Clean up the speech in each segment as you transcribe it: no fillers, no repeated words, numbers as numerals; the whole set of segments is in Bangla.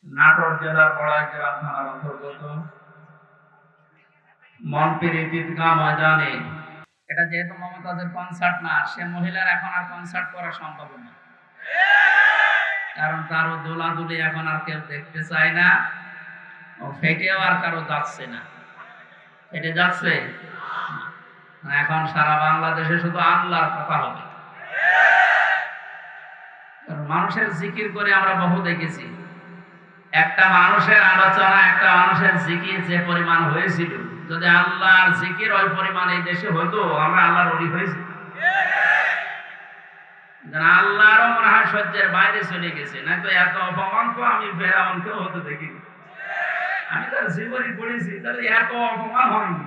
নাটোর জেলার বড়াইগ্রাম থানার অন্তর্গত মনপির ঈদগাহ ময়দানে। এটা যেহেতু মমতাজের কনসার্ট না, সে মহিলার এখন আর কনসার্ট করা সম্ভব না, কারণ তারও দোলাদুলি এখন আর কেউ দেখতে চায় না, ও ফেটেও আর কারো যাচ্ছে না। ফেটে যাচ্ছে এখন সারা বাংলাদেশে শুধু আল্লাহর কথা হবে। মানুষের জিকির করে আমরা বহু দেখেছি, একটা মানুষের আলোচনা, একটা মানুষের জিকির যে পরিমাণ হয়েছিল, যদি আল্লাহর জিকির ওই পরিমাণ এই দেশে হতো, আমরা আল্লাহর ওলি হয়েছি। আল্লাহরও মনে হয় সহ্যের বাইরে চলে গেছে, না তো এত অপমান তো আমি ফেরাউনকেও হতে দেখিনি। আমি তার জীবনী পড়েছি, তাহলে এত অপমান হয়নি।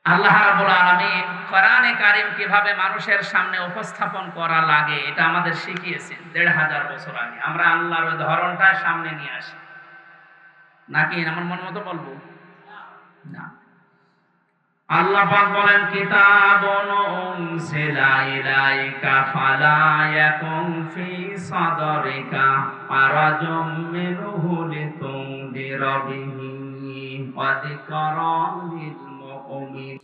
আল্লাহ রাব্বুল আলামিন কোরআনে কারীম কিভাবে মানুষের সামনে উপস্থাপন করা লাগে এটা আমাদের শিখিয়েছেন ১৫০০ বছর আগে। আমরা আল্লাহর ওই ধরনটা সামনে নিয়ে আসি, নাকি আমার মন মতো বলবো না। আল্লাহ পাক বলেন, কিতাবুন উনজিলা ইলাইকা ফালা ইয়াকুন ফি সাদরিকা হারাজুম মিনহু লিতুনদিরা বিহি ওয়া যিকরা লিল মুমিনিন।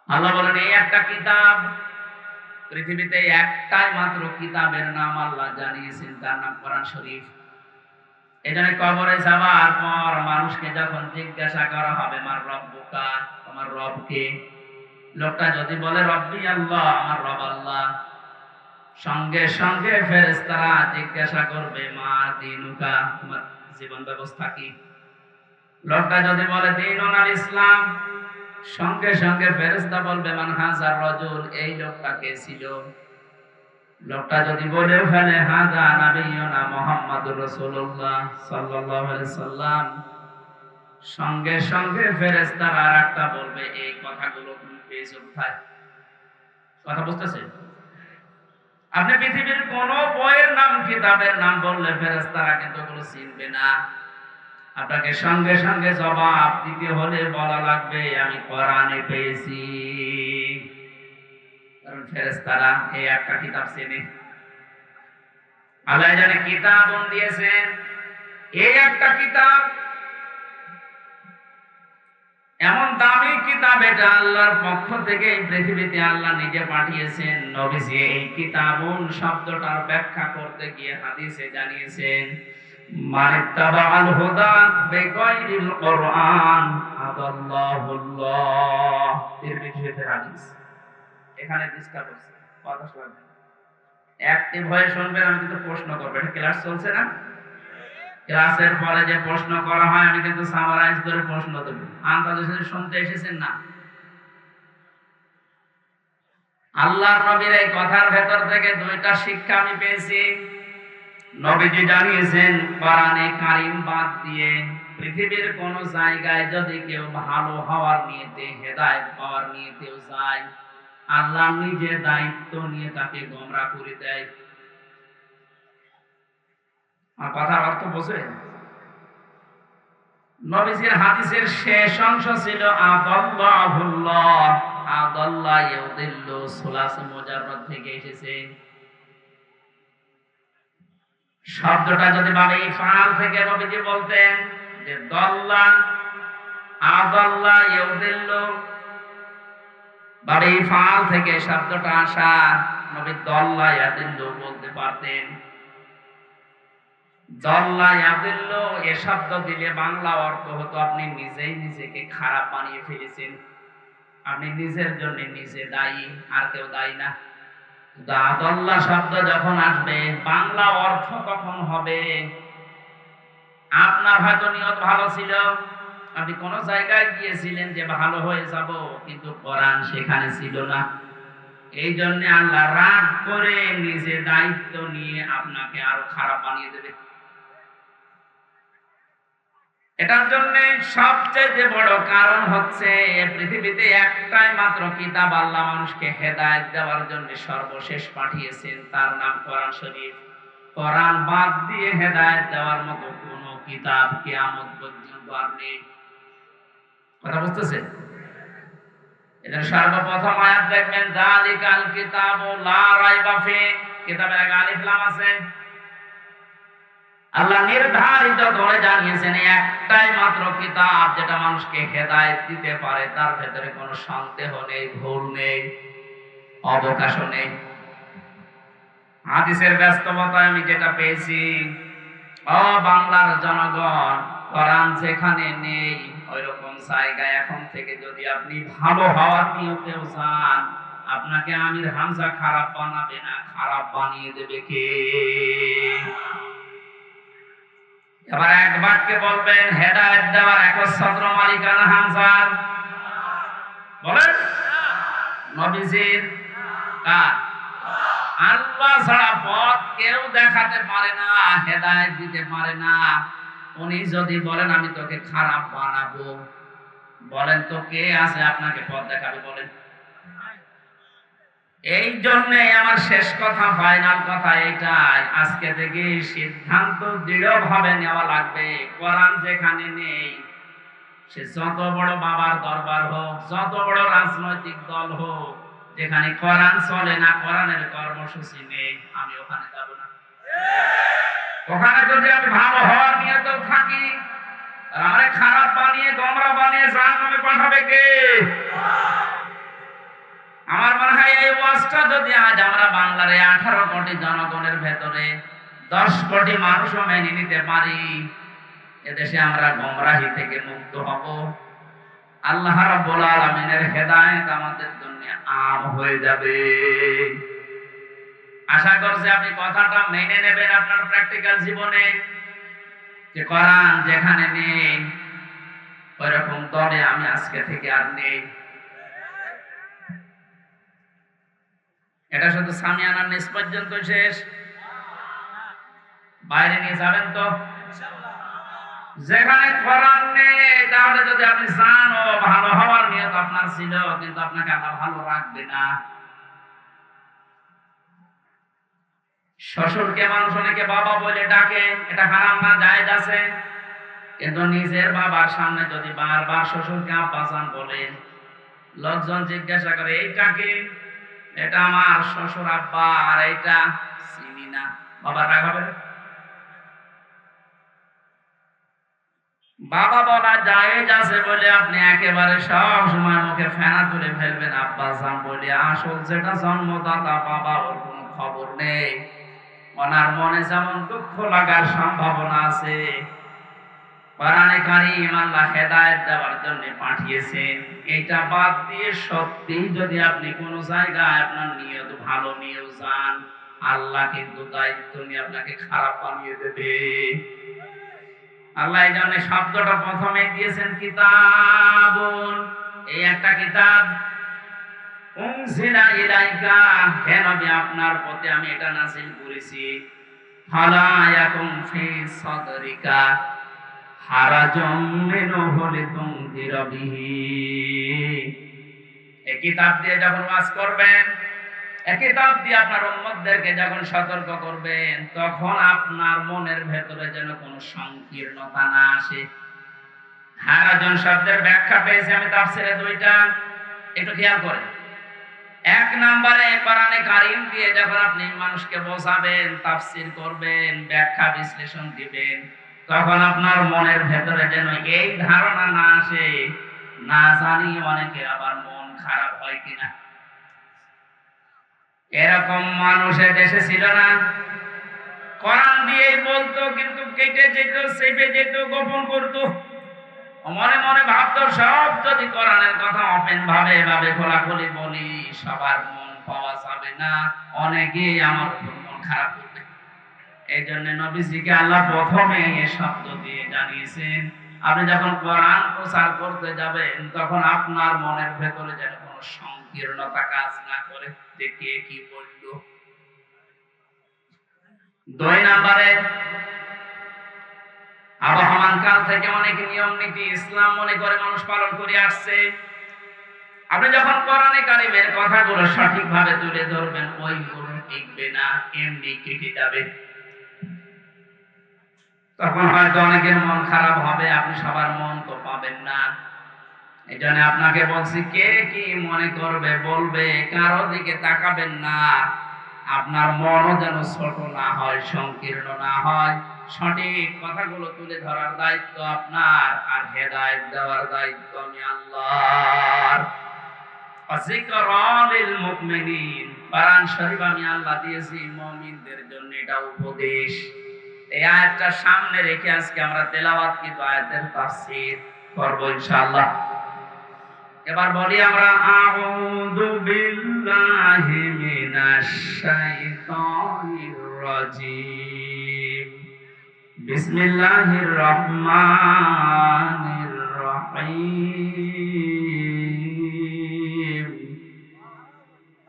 আল্লাহ বলেন, এই একটা কিতাব, পৃথিবীতে একটাই মাত্র কিতাবের নাম আল্লাহ জানিয়েছেন, তার নাম কোরআন শরীফ। এখানে কবরে যাওয়ার পর মানুষকে যখন জিজ্ঞাসা করা হবে, মার রব্বুকা, তোমার রব কে? লোকটা যদি বলে রব্বি আল্লাহ, আমার রব আল্লাহ, সঙ্গে সঙ্গে ফেরেশতারা জিজ্ঞাসা করবে, মা দিনুকা, তোমার জীবন ব্যবস্থা কি? লোকটা যদি বলে দীনুল ইসলাম, সঙ্গে সঙ্গে ফেরেশতা বলবে, মান হাজার রাজুল, এই লোকটা কে ছিল? লোকটা যদি বলে ফেলে হাজা নবিয়ুনা মুহাম্মাদুর রাসূলুল্লাহ সাল্লাল্লাহু আলাইহি সাল্লাম, সঙ্গে সঙ্গে ফেরেশতারা আরেকটা বলবে, এই কথাগুলো তুমি পেয়েছো কোথায়? কথা বুঝতেছেন? আপনি পৃথিবীর কোন বইয়ের নাম, কিতাবের নাম বললে ফেরেশতারা কিন্তু ওগুলো চিনবে না। আপনাকে সঙ্গে সঙ্গে জবাব দিতে হলে বলা লাগবে, আমি কোরআনে পেয়েছি। কারণ ফেরেশতারা এই একটা কিতাব চেনে। আল্লাহ জানে কিতাব দিয়েছেন, এই একটা কিতাব, এমন দামি কিতাব, এটা আল্লাহর পক্ষ থেকে এই পৃথিবীতে আল্লাহ নিজে পাঠিয়েছেন। নবীজি এই কিতাবুন শব্দটার ব্যাখ্যা করতে গিয়ে হাদিসে জানিয়েছেন, মানিত্তাবাআল হুদা বিগাইরিল কোরআন আদাল্লাহুল্লাহ। এর বিষয়ে হাদিস এখানে ডিসকাস করছে, কথা শুনবেন, অ্যাক্টিভ হয়ে শুনবেন। আমি কিন্তু প্রশ্ন করব, এটা ক্লাস চলছে না? ক্লাসের পরে যে প্রশ্ন করা হয়, আমি কিন্তু সামারাইজ করে প্রশ্ন দেব। আন্তর্জাতিক শুনতে এসেছেন না? আল্লাহর নবীর এই কথার ভেতর থেকে দুইটা শিক্ষা আমি পেয়েছি। নবীজি জানিয়েছেন, কোরআনে কারীম বাদ দিয়ে পৃথিবীর কোন জায়গায় যদি কেউ ভালো হওয়ার নিয়তে, হেদায়েত পাওয়ার নিয়তেও যায়, আল্লাহ নিজে দায়িত্ব নিয়ে তাকে গোমরাহ করে দেয়। আর কথার অর্থ বোঝেন? নবীজির হাদিসের শেষ অংশ ছিল আদাল্লাহুল্লাহ, আদাল্লাহ ইউদিল্লু, সুলাস মুজাররদ থেকে এসেছে। শব্দটা যদি ভাবে ইফআল থেকে নবীজি বলতেন যে দল্লা, আদাল্লাহ ইউদিল্লু, ভাবে ইফআল থেকে শব্দটা আসা, নবী দল্লা ইয়াদিল্লু বলতে পারতেন। দল্লা ইয়াদিল্লু এ শব্দ দিলে বাংলা অর্থ হতো, আপনি নিজেই নিজেকে খারাপ বানিয়ে ফেলেছেন, আপনি নিজের জন্য নিজে দায়ী, আর কেউ দায়ী না। আদাল্লাহ শব্দ যখন আসবে, বাংলা অর্থ তখন হবে, আপনার হয়তো নিয়ত ভালো ছিল, আপনি কোন জায়গায় গিয়েছিলেন যে ভালো হয়ে যাব, কিন্তু কোরআন সেখানে ছিল না। এই জন্য আল্লাহ রাগ করে নিজে দায়িত্ব নিয়ে আপনাকে আরো খারাপ বানিয়ে দেবে। এটার জন্য সবচেয়ে বড় কারণ হচ্ছে, পৃথিবীতে একটাই মাত্র কিতাব আল্লাহ মানুষকে হেদায়েত দেওয়ার জন্য সর্বশেষ পাঠিয়েছেন, তার নাম কোরআন শরীফ। কোরআন বাদ দিয়ে হেদায়েত দেওয়ার মতো কোন কিতাব কিয়ামত পর্যন্ত আর নেই। কথা বুঝতেছেন? এদের সর্বপ্রথম আয়াত দেখবেন যালিকাল কিতাবু লা রাইবা ফি, কিতাবের আগে আলিফ লাম আছে। আল্লাহ নির্ধারিত করে জানিয়েছেন একটাই মাত্র কিতাব যেটা মানুষকে হেদায়েত দিতে পারে, তার ভেতরে কোনো সন্দেহ নেই, ভুল নেই, অবকাশও নেই। হাদিসের ব্যস্ততায় আমি যেটা পেয়েছি, ও বাংলার জনগণ, কোরআন যেখানে নেই ওইরকম জায়গায় এখন থেকে যদি আপনি ভালো হওয়ার নিয়তেও চান, আপনাকে আমির হামজা খারাপ বানাবে না, খারাপ বানিয়ে দেবে কে? এবার এক বাক্যে বলবেন হেদায়েত দেওয়ার একচ্ছত্র মালিকানা হামজার, বলেন নবীজির, কার? আল্লাহ ছাড়া পথ কেউ দেখাতে পারে না, হেদায়েত দিতে পারে না। উনি যদি বলেন আমি তোকে খারাপ বানাবো, বলেন তো কে আছে আপনাকে পথ দেখাবে? বলেন। এই জন্যে আমার শেষ কথা, ফাইনাল কথা এটাই, আজকে থেকে সিদ্ধান্ত দৃঢ়ভাবে নেওয়া লাগবে। কোরআন যেখানে নেই, সে যত বড় বাবার দরবার হোক, যত বড় রাজনৈতিক দল হোক, যেখানে কোরআন চলে না, কোরআনের কর্মসূচি নেই, আমি ওখানে যাব না। ওখানে যদি আমি ভালো হওয়ার নিয়তেও থাকি, আমারে খারাপ বানিয়ে গোমরা বানিয়ে জাহান্নামে পাঠাবে কে? আমার মনে হয় এই ওয়াজটা যদি আজ আমরা বাংলার 18 কোটি জনগণের ভেতরে 10 কোটি মানুষও মেনে নিতে পারি, এদেশে আমরা গোমরাহি থেকে মুক্ত হব। আল্লাহ রাব্বুল আলামিনের হেদায়েত আমাদের জন্য আম হয়ে যাবে। আশা করছি আপনি কথাটা মেনে নেবেন আপনার প্র্যাকটিক্যাল জীবনে, যে কোরআন যেখানে নেই ওইরকম দলে আমি আজকে থেকে আর নেই। এটা শুধু সামিয়ানার নিচ পর্যন্ত শেষ, বাইরে নিয়ে যাবেন তো? যেখানে কোরআন নেই, তাহলে যদি আপনি চান ও ভালো হওয়ার নিয়ত আপনার ছিল, কিন্তু আপনাকে আল্লাহ ভালো রাখবে না। শ্বশুরকে মানুষ অনেকে বাবা বলে ডাকে, এটা হারাম না, জায়েজ আছে, কিন্তু নিজের বাবার সামনে যদি বারবার শ্বশুরকে আব্বাজান বলেন, লোকজন জিজ্ঞাসা করে এইটাকে, এটা আমার শ্বশুর আব্বা, আর এইটা চিনি না, বাবা রাগ হবে? বাবা বলা জায়েজ আছে বলে আপনি একেবারে সব সময় মুখে ফেনা তুলে ফেলবেন আব্বাজান বলে, আসল যেটা জন্মদাতা বাবা, ওর কোনো খবর নেই। ওনার মনে যেমন দুঃখ লাগার সম্ভাবনা আছে, কোরআনে কারীম আল্লাহ হেদায়েত দেওয়ার জন্য পাঠিয়েছেন। এটা বাদ দিয়ে সত্যি যদি আপনি কোন জায়গায় আপনার নিয়ত ভালো নিয়েও যান, আল্লাহ কিন্তু দায়িত্ব নিয়ে আপনাকে খারাপ বানিয়ে দেবে। আল্লাহ এই জন্য শব্দটা প্রথমে দিয়েছেন কিতাবুন, এই একটা কিতাব, উনজিলা ইলাইকা, হে নবী আপনার প্রতি আমি এটা নাযিল করেছি, ফালা ইয়াকুম ফি সাদরিকা হারাজুম মিনহু লিতুনযিরা বিহি। এই কিতাব দিয়ে যখন ওয়াজ করবেন, এই কিতাব দিয়ে আপনার উম্মতদেরকে যখন সতর্ক করবেন, তখন আপনার মনের ভেতরে যেন কোনো সংকীর্ণতা না আসে। হারাজন শব্দের ব্যাখ্যা পেয়েছি আমি তাফসীরে দুইটা, একটু খেয়াল করেন। এক নম্বরে কোরআনে কারীম দিয়ে যখন আপনি মানুষকে বোঝাবেন, তাফসীর করবেন, ব্যাখ্যা বিশ্লেষণ দিবেন, তখন আপনার মনের ভেতরে যেন এই ধারণা না আসে, না জানি অনেকের আবার মন খারাপ হয় কিনা। এরকম মানুষের দেশে ছিল না? কোরআন দিয়েই বলতো, কিন্তু কেটে যেত, চেপে যেত, গোপন করতো, মনে মনে ভাবতো সব যদি কোরআনের কথা ওপেন ভাবে এভাবে খোলাখুলি বলি, সবার মন পাওয়া যাবে না, অনেকেই আমার উপর মন খারাপ করবে। এই জন্য নবীজিকে আল্লাহ প্রথমে এই শব্দ দিয়ে জানিয়েছেন, আপনি যখন কোরআন প্রচার করতে যাবেন, তখন আপনার মনের ভেতরে যেন কোনো সংকীর্ণতা কাজ না করে, যে কে কি বলল। দুই নম্বরে, আবহমান কাল থেকে অনেক নিয়ম নীতি ইসলাম মনে করে মানুষ পালন করে আসছে। আপনি যখন কোরআনে কারীমের কথাগুলো সঠিকভাবে তুলে ধরবেন, ওইগুলো টিকবে না, এমনি কেটে যাবে। তখন হয়তো অনেকের মন খারাপ হবে, আপনি সবার মন তো পাবেন না। এই জন্য আপনাকে বলছি, কে কি মনে করবে বলবে, কারো দিকে তাকাবেন না। আপনার মনও যেন ছোট না হয়, সংকীর্ণ না হয়। সঠিক কথাগুলো তুলে ধরার দায়িত্ব আপনার, আর হেদায়েত দেওয়ার দায়িত্ব আমি আল্লাহর। যিকরা লিল মুমিনিন, কোরআন শরীফ আমি আল্লাহ দিয়েছি মুমিনদের জন্য, এটা উপদেশ। এই আয়াতটা সামনে রেখে আজকে আমরা তেলাওয়াত কিন্তু আয়াতের তাফসীর করব ইনশাআল্লাহ। এবার বলি আমরা, আউযু বিল্লাহি মিনাশ শাইতানির রাজীম। বিসমিল্লাহির রহমানির রহিম।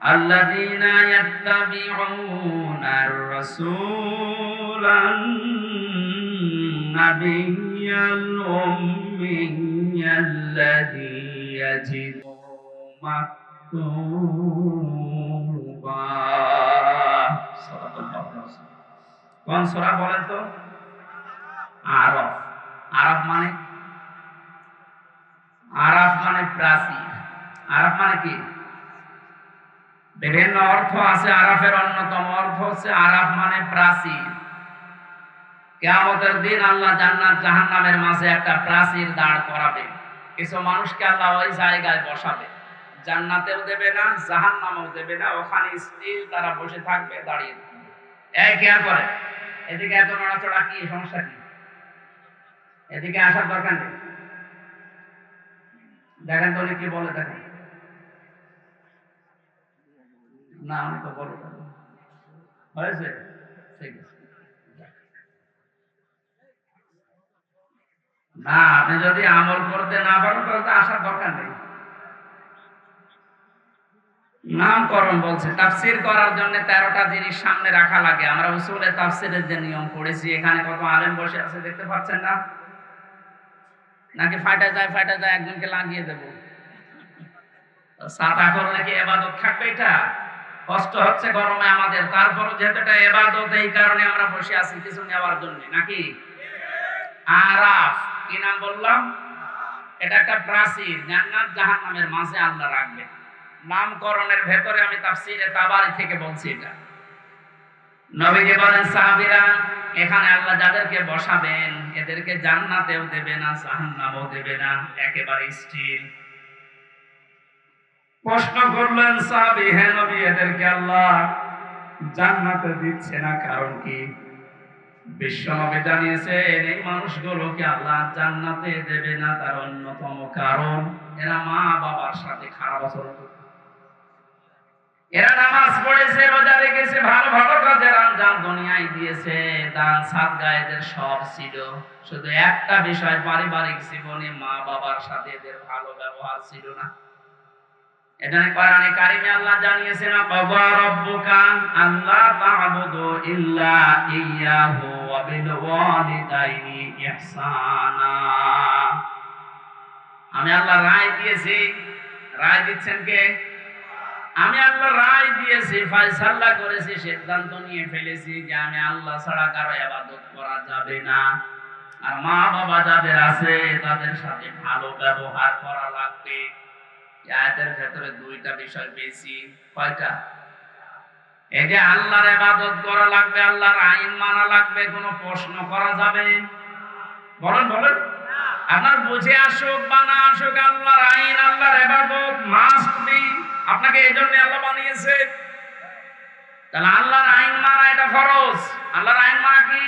الذين يتبعون الرسول النبي الأمي الذي يجدونه مكتوبا। কোন সূরা বলেন তো? আরাফ। আরাফ মানে প্রাচীর। আরাফ মানে কি? বিভিন্ন অর্থ আছে। আরাফের অন্যতম অর্থ হচ্ছে আরাফ মানে প্রাচীর। কিয়ামতের দিন আল্লাহ জান্নাত জাহান্নামের মাঝে একটা প্রাচীর দাঁড় করাবে। কিছু মানুষকে আল্লাহ ওই জায়গায় বসাবে, জান্নাতেও দেবে না, জাহান্নামেও দেবে না, ওখানে স্থির তারা বসে থাকবে, দাঁড়িয়ে থাকবে। এই খেয়াল করে, এদিকে এত নড়াচড়া, কি সমস্যা? কি এদিকে আসার দরকার নেই। দেখেন তো কি বলে, দেখেন না, আমি তো বলো হয়েছে, ঠিক আছে। না, আপনি যদি আমল করতে না পারেন তাহলে আসার দরকার নেই। নামকরণ বলছে, তাফসীর করার জন্য 13টা জিনিস সামনে রাখা লাগে। আমরা উসুলে তাফসীরের যে নিয়ম পড়েছি, এখানে কত আলেম বসে আছে দেখতে পাচ্ছেন না? নাকি ফাটা যায় একজনকে লাগিয়ে দেব? সাদা করলে কি ইবাদত থাকবে? এটা কষ্ট হচ্ছে গরমে আমাদের, তারপরও যেহেতু এটা ইবাদত, এই কারণে আমরা বসে আছি কিছু নেওয়ার জন্য, নাকি? আরাফ কি নাম বললাম? এটা একটা প্রাচীর, জান্নাত জাহান্নামের মাঝে আল্লাহ রাখবে। নামকরণের ভেতরে আমি তাফসীরে তাবারি থেকে বলছি এটা। নবীজি বলেন, সাহাবীরা, এখানে আল্লাহ যাদেরকে বসাবেন এদেরকে জান্নাতেও দেবে না, জাহান্নামেও দেবে না, একেবারে স্থির। প্রশ্ন করলেন সাহাবী, হে নবী, এদেরকে আল্লাহ জান্নাতে দিচ্ছে না, কারণ কি? বিশ্বনবী জানিয়েছেন, এই মানুষগুলোকে আল্লাহ জান্নাতে দেবে না তার অন্যতম কারণ এরা মা বাবার সাথে খারাপ আচরণ করে। এরা নামাজ পড়েছে, রোজা রেখেছে, ভালো ভালো কাজের আঞ্জাম দুনিয়ায় দিয়েছে, দান সাদকা এদের সব ছিল, শুধু একটা বিষয়, পারিবারিক জীবনে মা বাবার সাথে এদের ভালো ব্যবহার ছিল না। এখানে কোরআনে কারিমে আল্লাহ জানিয়েছেন, ক্বাযা রাব্বুকা আল্লা তা'বুদু ইল্লা ইয়্যাহু ওয়া বিল ওয়ালিদাইনি ইহসানা। আমি আল্লাহ রায় দিয়েছি। রায় দিচ্ছেন কে? আমি আল্লাহ রায় দিয়েছি, ফয়সালা করেছি, সিদ্ধান্ত নিয়ে ফেলেছি যে আমি আল্লাহ ছাড়া কারো ইবাদত করা যাবে না। আর মা বাবা যাদের আছে তাদের সাথে ভালো ব্যবহার করা লাগবে। আয়াতের ভেতরে দুইটা বিষয় বেশি। কয়টা? এই যে আল্লাহর ইবাদত করা লাগবে, আল্লাহর আইন মানা লাগবে, কোনো প্রশ্ন করা যাবে? বলেন বলেন। আপনার বুঝে আসুক বা না আসুক, আল্লাহর আইন, আল্লাহর ইবাদত মাস্ট বি। আপনাকে এই জন্য আল্লাহ বানিয়েছে। তাহলে আল্লাহর আইন মানা এটা ফরজ। আল্লাহর আইন মানা কি?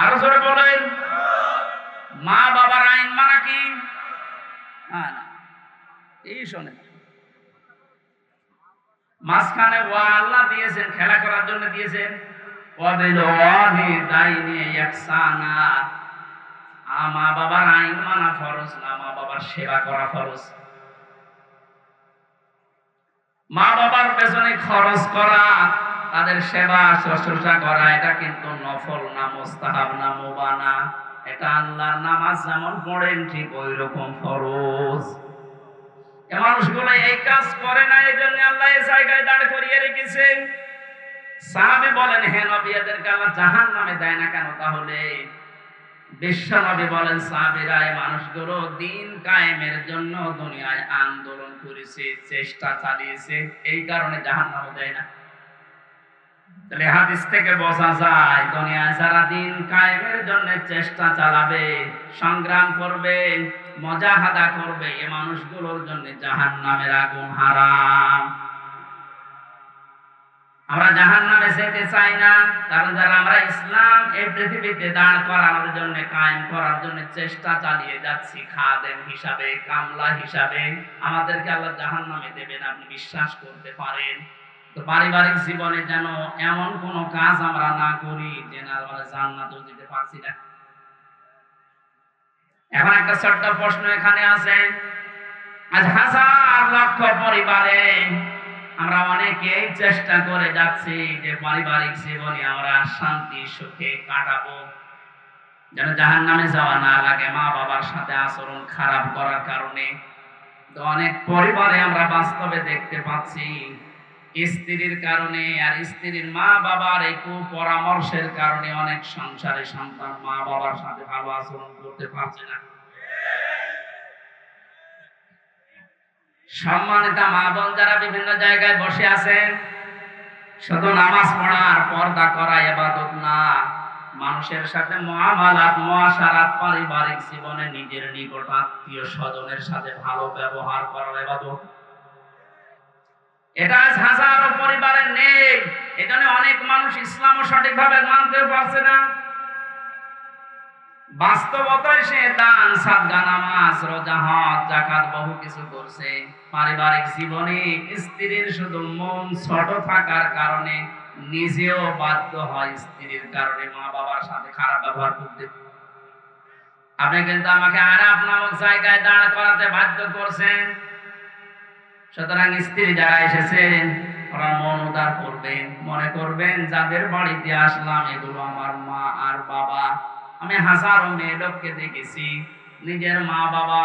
আরো জোরে বলেন। মা বাবার আইন মানা কি? না, এই শোনেন, মাঝখানে ওয়া আল্লাহ দিয়েছেন, খেলা করার জন্য দিয়েছেন। ওয়া বিল ওয়ালিদাইনি ইহসানা, মা বাবার আইন মানা ফরজ না, মা বাবার সেবা করা ফরজ। মা বাবার পেছনে খরচ করা, তাদের সেবা শুশ্রূষা করা, এটা কিন্তু নফল না, মুস্তাহাব না, মুবাহ না। এটা আল্লাহর নামাজ যেমন পড়েন ঠিক ওই রকম ফরজ। এই মানুষগুলো এই কাজ করে না, এই জন্য আল্লাহ এই জায়গায় দাঁড় করিয়ে রেখেছেন। সাহাবী বলেন, হে নবী, এদেরকে আল্লাহ জাহান্নামে দেয় না কেন তাহলে? বিশ্বনবী বলেন সাহাবীরা এই মানুষগুলো দিন কায়েমের জন্য দুনিয়ায় আন্দোলন করেছে, চেষ্টা চালিয়েছে, এই কারণে জাহান্নামে যায় না। তাহলে হাদিস থেকে বোঝা যায় দুনিয়ায় যারা দিন কায়েমের জন্য চেষ্টা চালাবে, সংগ্রাম করবে, মুজাহাদা করবে, এই মানুষগুলোর জন্য জাহান্নামের আগুন হারাম। আমরা জাহান্নামে যেতে চাই না, কারণ যারা আমরা ইসলাম এই পৃথিবীতে দাঁড় করানোর জন্য, কায়েম করার জন্য চেষ্টা চালিয়ে যাচ্ছি, খাদেম হিসাবে, কামলা হিসাবে, আমাদেরকে আল্লাহ জাহান্নামে দেবেন, আপনি বিশ্বাস করতে পারেন। তো পারিবারিক জীবনে যেন এমন কোন কাজ আমরা না করি যে না আমরা জান্নাতেও যেতে পারছি না। এখন একটা ছোট্ট প্রশ্ন এখানে আছে, আজ হাজার লক্ষ পরিবারে আমরা অনেকেই চেষ্টা করে যাচ্ছি যে পারিবারিক জীবনে আমরা শান্তি সুখে কাটাবো, যেন জাহান্নামে যাওয়া না লাগে মা বাবার সাথে আচরণ খারাপ করার কারণে। তো অনেক পরিবারে আমরা বাস্তবে দেখতে পাচ্ছি স্ত্রীর কারণে আর স্ত্রীর মা বাবার এই কুপরামর্শের কারণে অনেক সংসারে সন্তান মা বাবার সাথে ভালো আচরণ করতে পারছে না। সম্মানিত মা বোন যারা বিভিন্ন জায়গায় বসে আছেন, শুধু নামাজ পড়ার পর্দা করা ইবাদত না, মানুষের সাথে মুআমালাত, মুআশারাত, পারিবারিক জীবনে নিজের নিকট আত্মীয় স্বজনের সাথে ভালো ব্যবহার করা ইবাদত। এটা হাজারো পরিবারে নেই, এখানে অনেক মানুষ ইসলামও সঠিকভাবে মানতে পারছে না। বাস্তবতায় সে দান, সাদকা, নামাজ, রোজা, হজ, যাকাত বহু কিছু করছে, পারিবারিক জীবনে স্ত্রীর শুধু মন ছোট থাকার কারণে নিজেও বাধ্য হয় স্ত্রীর কারণে মা বাবার সাথে খারাপ ব্যবহার করতে। আপনি কিন্তু আমাকে আরাফ নামক জায়গায় দাঁড় করাতে বাধ্য করছেন। সুতরাং স্ত্রী যারা এসেছেন ওরা মন উদার করবেন, মনে করবেন যাদের বাড়িতে আসলাম এগুলো আমার মা আর বাবা। আমি হাজারো মেয়ে লোককে দেখেছি নিজের মা বাবা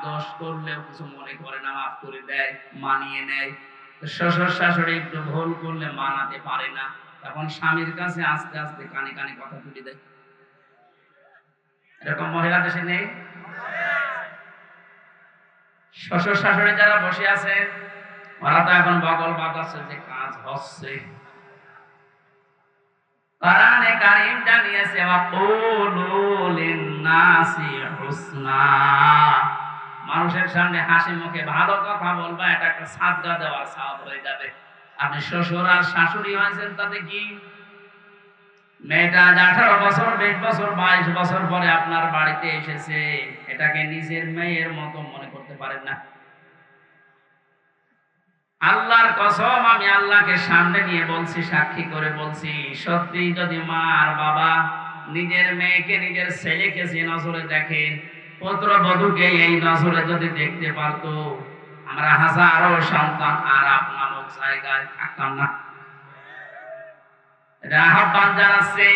দোষ করলেও কিছু মনে করে না, মাফ করে দেয়, মানিয়ে নেয়। শ্বশুর শাশুড়ি একটু ভুল করলে মানাতে পারে না, তখন স্বামীর কাছে আস্তে আস্তে কানে কানে কথা তুলে দেয়। এরকম মহিলা দেশে নেই? শ্বশুর শাশুড়ি যারা বসে আছে ওরা তো এখন বগল বাজাচ্ছে যে কাজ হচ্ছে। কোরআনে কারীম জানিয়েছে ওয়াকুলু লিন-নাসি হুসনা, মানুষের সামনে হাসি মুখে ভালো কথা বলবা, এটা একটা সাদকা দেওয়ার সওয়াব হয়ে যাবে। আপনি শ্বশুর আর শাশুড়ি হয়েছেন তাতে কি? মেয়েটা 18 বছর, 20 বছর, 22 বছর পরে আপনার বাড়িতে এসেছে, এটাকে নিজের মেয়ের মতো মনে করতে পারেন না। আল্লাহর কসম, আমি আল্লাহকে সামনে নিয়ে বলছি, সাক্ষী করে বলছি, সত্যি যদি মা আর বাবা নিজের মেয়েকে, নিজের ছেলেকে যে নজরে দেখে, পুত্রবধূকে এই নজরে যদি দেখতে পারতো, আমরা হাজারো সন্তান আরাফ নামক জায়গায় থাকতাম না। এটা আহ্বান জানাচ্ছি,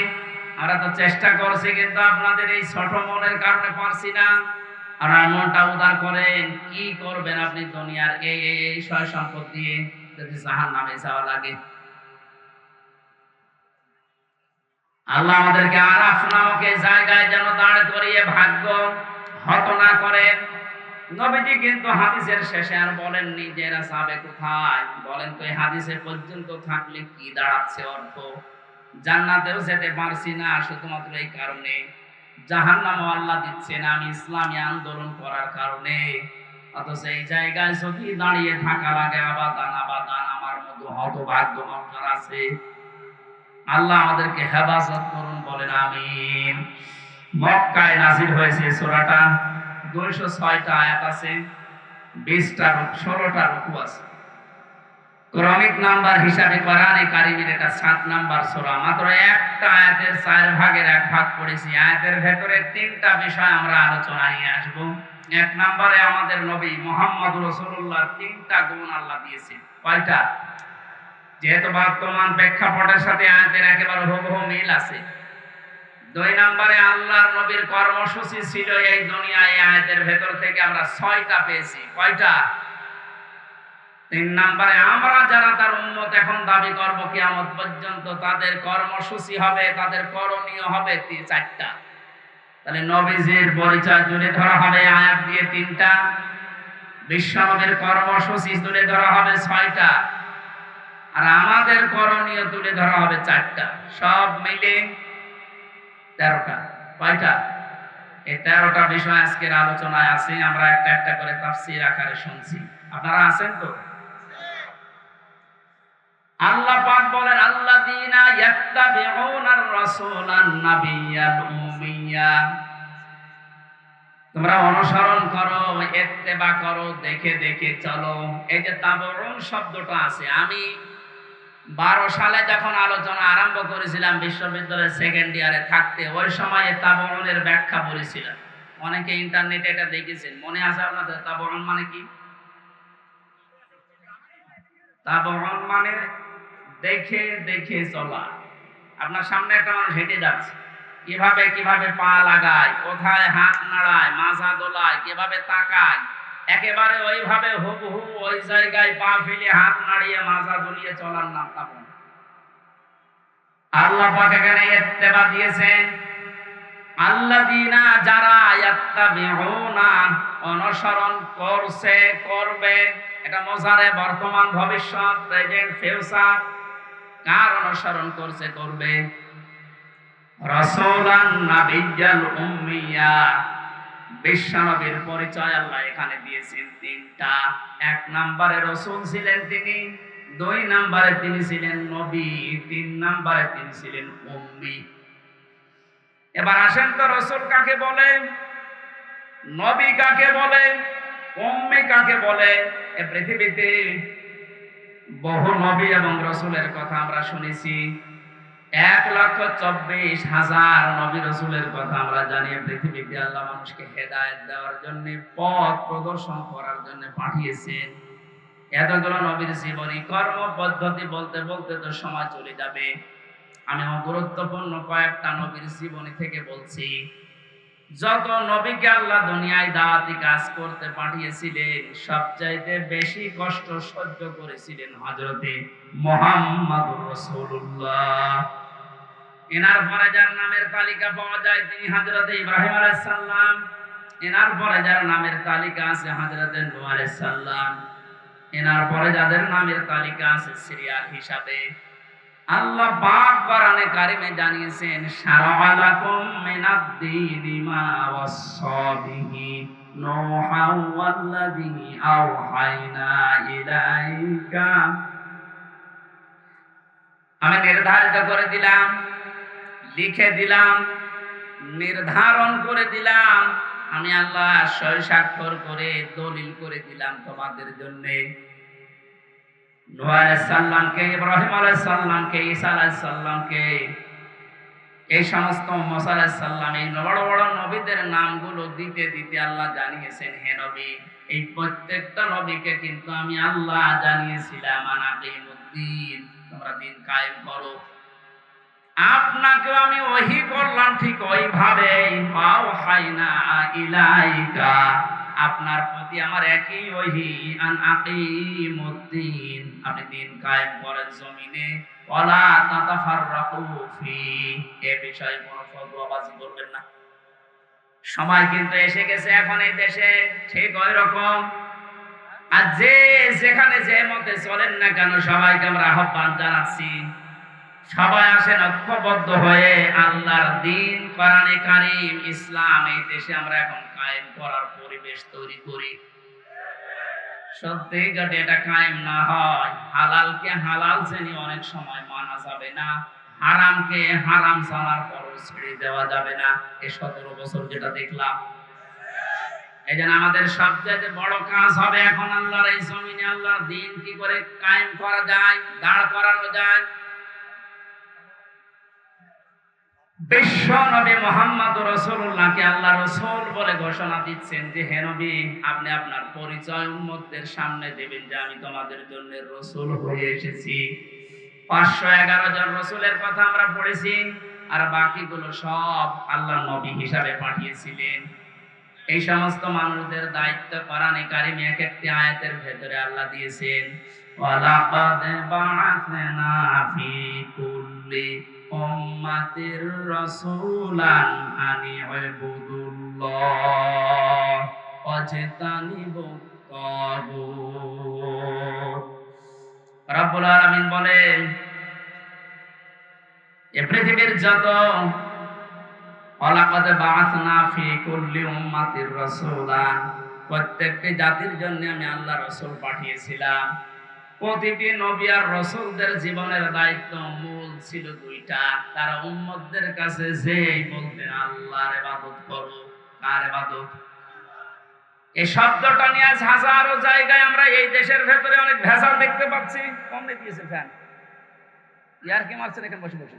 আমরা তো চেষ্টা করছি, কিন্তু আপনাদের এই ছোট মনের কারণে পারছি না। আর মনটা উদার করেন, কি করবেন আপনি দুনিয়ার এই সয় সম্পদ দিয়ে যদি জাহান্নামে যাওয়া লাগে? আল্লাহ আমাদেরকে আরাফ নামক এই জায়গায় যেন দাঁড় করিয়ে ভাগ্য হত না করেন। নবীজি কিন্তু হাদিসের শেষে আর বলেননি যে এরা যাবে কোথায়, বলেন তো এই হাদিসে পর্যন্ত থাকলে কি দাঁড়াচ্ছে অর্থ? জান্নাতেও যেতে পারছি না শুধুমাত্র এই কারণে, জাহান্নামও আল্লাহ দিচ্ছে না আমি ইসলামী আন্দোলন করার কারণে। অথচ এই জায়গায় যদি দাঁড়িয়ে থাকা লাগে আবাদান আবাদান, আমার মতো হতভাগ্য মানুষ আছে। আল্লাহ আমাদেরকে হেফাজত করুন, বলেন আমিন। মক্কায় নাযিল হয়েছে সূরাটা, 206টা আয়াত আছে, 20টা 16টা রুকু আছে। ক্রমিক নাম্বার হিসাবে কোরআনে কারীমের এটা 7 নাম্বার সূরা। মাত্র একটা আয়াতের 4 ভাগের 1 ভাগ পড়েছি। আয়াতের ভেতরে 3টা বিষয় আমরা আলোচনা নিয়ে আসব। 1 নম্বরে আমাদের নবী মুহাম্মদ রাসূলুল্লাহর 3টা গুণ আল্লাহ দিয়েছেন। কয়টা? যেহেতু বর্তমান প্রেক্ষাপটের সাথে আয়াতের একেবারে হুবহু মিল আছে। 2 নম্বরে আল্লাহর নবীর কর্মসূচি ছিল এই দুনিয়ায়, আয়াতের ভেতর থেকে আমরা 6টা পেয়েছি। কয়টা? 3 নম্বরে আমরা যারা তার উম্মত এখন দাবি করব কিয়ামত পর্যন্ত, তাদের কর্মসূচি হবে, তাদের করণীয় হবে 4টা। তাহলে নবীজির পরিচয় তুলে ধরা হবে আয়াত দিয়ে 3টা, বিশ্বনবীর কর্মসূচি তুলে ধরা হবে 6টা, আর আমাদের করণীয় তুলে ধরা হবে 4টা, সব মিলে 13টা। কয়টা? এই 13টা বিষয় আজকের আলোচনায় আছে। আমরা একটা একটা করে তাফসীর আকারে শুনছি। আপনারা আছেন তো? আল্লাহ পাক বলেন, আল্লাযীনা ইয়াত্তাবিউনার রাসূলান নাবিয়্যাল উম্মিয়্যা, তোমরা অনুসরণ করো, ইত্তেবা করো, দেখে দেখে চলো। এই যে তাবউন শব্দটা আছে, আমি 12 সালে যখন আলোচনা আরম্ভ করেছিলাম বিশ্ববিদ্যালয়ের সেকেন্ড ইয়ারে থাকতে, ওই সময় তাবউনের ব্যাখ্যা বলেছিলাম। অনেকে ইন্টারনেটে এটা দেখেছেন, মনে আছে আপনাদের? তাবউন মানে কি? তাবউন মানে দেখে দেখে চলা। আপনার সামনে একটা মানুষ হেঁটে যাচ্ছে, কিভাবে কিভাবে পা লাগায়, কোথায় হাত নাড়ায়, মাজা দোলায়, কিভাবে তাকায়, একেবারে ওইভাবে হুবহু ওই জায়গায় পা ফেলে হাত নাড়িয়ে মাজা দুলিয়ে চলার নাম তাবউন। আল্লাহ পাক এখানে ইত্তেবা দিয়েছেন, আল্লাযীনা, যারা, ইয়াত্তাবিউনা, অনুসরণ করছে, করবে। এটা মোজারে, বর্তমান, ভবিষ্যৎ, প্রেজেন্ট, ফিউচার। কার অনুসরণ করছে, করবে? রাসূলান নাবিয়্যাল উম্মিয়্যা, বিশ্বনবীর পরিচয় আল্লাহ এখানে দিয়েছেন 3টা। 1 নম্বরে রাসূল ছিলেন তিনি, 2 নম্বরে তিনি ছিলেন নবী, 3 নম্বরে তিনি ছিলেন উম্মি। এবার আসেন তো, রাসূল কাকে বলে, নবী কাকে বলে, উম্মি কাকে বলে? এই পৃথিবীতে বহু নবী এবং রাসূলের কথা আমরা শুনেছি। 1,24,000 নবী রাসূলের কথা আমরা জানি। পৃথিবীতে আল্লাহ মানুষকে হেদায়েত দেওয়ার জন্য, পথ প্রদর্শন করার জন্য পাঠিয়েছেন। এতগুলো নবীর জীবনী, কর্ম পদ্ধতি বলতে বলতে তো সময় চলে যাবে। আমি গুরুত্বপূর্ণ কয়েকটা নবীর জীবনী থেকে বলছি। যত নবীকে আল্লাহ দুনিয়ায় দাওয়াতি কাজ করতে পাঠিয়েছিলেন, সবচাইতে বেশি কষ্ট সহ্য করেছিলেন হযরতে মুহাম্মদুর রাসূলুল্লাহ। এনার পরে যার নামের তালিকা পাওয়া যায় তিনি হযরতে ইব্রাহিম আলাইহিস সালাম। এনার পরে যার নামের তালিকা আছে হযরতে নূহ আলাইহিস সালাম। এনার পরে যাদের নামের তালিকা আছে সিরিয়াল হিসাবে, আল্লাহ পাক কোরআনে কারিমে জানিয়েছেন, শারা'a লাকুম মিনাদ-দীনি মা ওয়াসসা বিহি নূহান ওয়াল্লাযী আওহায়না ইলাইকা। আমি নির্ধারিত করে দিলাম, লিখে দিলাম, নির্ধারণ করে দিলাম, আমি আল্লাহ সই স্বাক্ষর করে দলিল করে দিলাম তোমাদের জন্য। নূহ আলাইহিস সালামকে, ইব্রাহিম আলাইহিস সালামকে, ঈসা আলাইহিস সালামকে, এই সমস্ত মুসা আলাইহিস সালাম, এই বড় বড় নবীদের নামগুলো দিতে দিতে আল্লাহ জানিয়েছেন, হে নবী, এই প্রত্যেকটা নবীকে কিন্তু আমি আল্লাহ জানিয়েছিলাম, আনাকিমুদ্দিন, তোমরা দিন কায়েম করো। আপনাকেও আমি ওহী করলাম ঠিক ওইভাবে, আওহায়না ইলাইকা, আপনার প্রতি আমার একই ওহী, আন আকিমুদ্দিন, আপনি দিন কায়েম করেন জমিনে, ওয়ালা তাতাফাররাকু ফি, এই বিষয়ে কোনো ফতোয়াবাজি করবেন না। সময় কিন্তু এসে গেছে এখন এই দেশে ঠিক ওই রকম। আর যে যেখানে যে মতে চলেন না কেন, সবাইকে আমরা আহ্বান জানাচ্ছি, সবাই আসেন ঐক্যবদ্ধ হয়ে আল্লাহর দ্বীন, কোরআনে কারীম, ইসলাম এই দেশে আমরা এখন কায়েম করার পরিবেশ তৈরি করি। সত্যি যদি এটা কায়েম না হয়, হালালকে হালাল জেনে অনেক সময় মানা যাবে না, হারামকে হারাম জানার পরও ছেড়ে দেওয়া যাবে না। এই 17 বছর যেটা দেখলাম, এই জন্য আমাদের সবচেয়ে বড় কাজ হবে এখন আল্লাহর এই জমিনে আল্লাহর দ্বীন কি করে কায়েম করা যায়, দাঁড় করানো যায়। বিশ্ব নবী মুহাম্মদুর রাসূলুল্লাহকে আল্লাহ রাসূল বলে ঘোষণা দিচ্ছেন যে, হে নবী, আপনি আপনার পরিচয় উম্মতদের সামনে দেবেন যে আমি তোমাদের জন্য রাসূল হয়ে এসেছি। 511 জন রাসূলের কথা আমরা পড়েছি, আর বাকিগুলো সব আল্লাহ নবী হিসাবে পাঠিয়েছিলেন। এই সমস্ত মানুষদের দায়িত্ব কোরআনে কারিমে এক একটি আয়াতের ভেতরে আল্লাহ দিয়েছেন, ওয়ালাকাদ বা'আসনা ফি কুল্লি উম্মাতির রাসূলান আনি ইবুদুল্লাহ ওয়াজতানিবুত তাগুত। রব্বুল আলামিন বলেন, এ পৃথিবীর যত ওয়ালাকাদ বাআসনা ফি কুল্লি উম্মাতির রাসূলান, প্রত্যেকটি জাতির জন্য আমি আল্লাহ রাসূল পাঠিয়েছিলাম। প্রতিটি নবী আর রাসূলদের জীবনের দায়িত্ব মূল ছিল দুইটা। তারা উম্মতদের কাছে যেই বলতেন আল্লাহর ইবাদত করো। কার ইবাদত? এই শব্দটা নিয়ে আজ হাজারো জায়গায় আমরা এই দেশের ভেতরে অনেক ভেজাল দেখতে পাচ্ছি। কমনে দিয়েছে ফ্যান, ইয়ার কি মারছেন এখানে বসে বসে।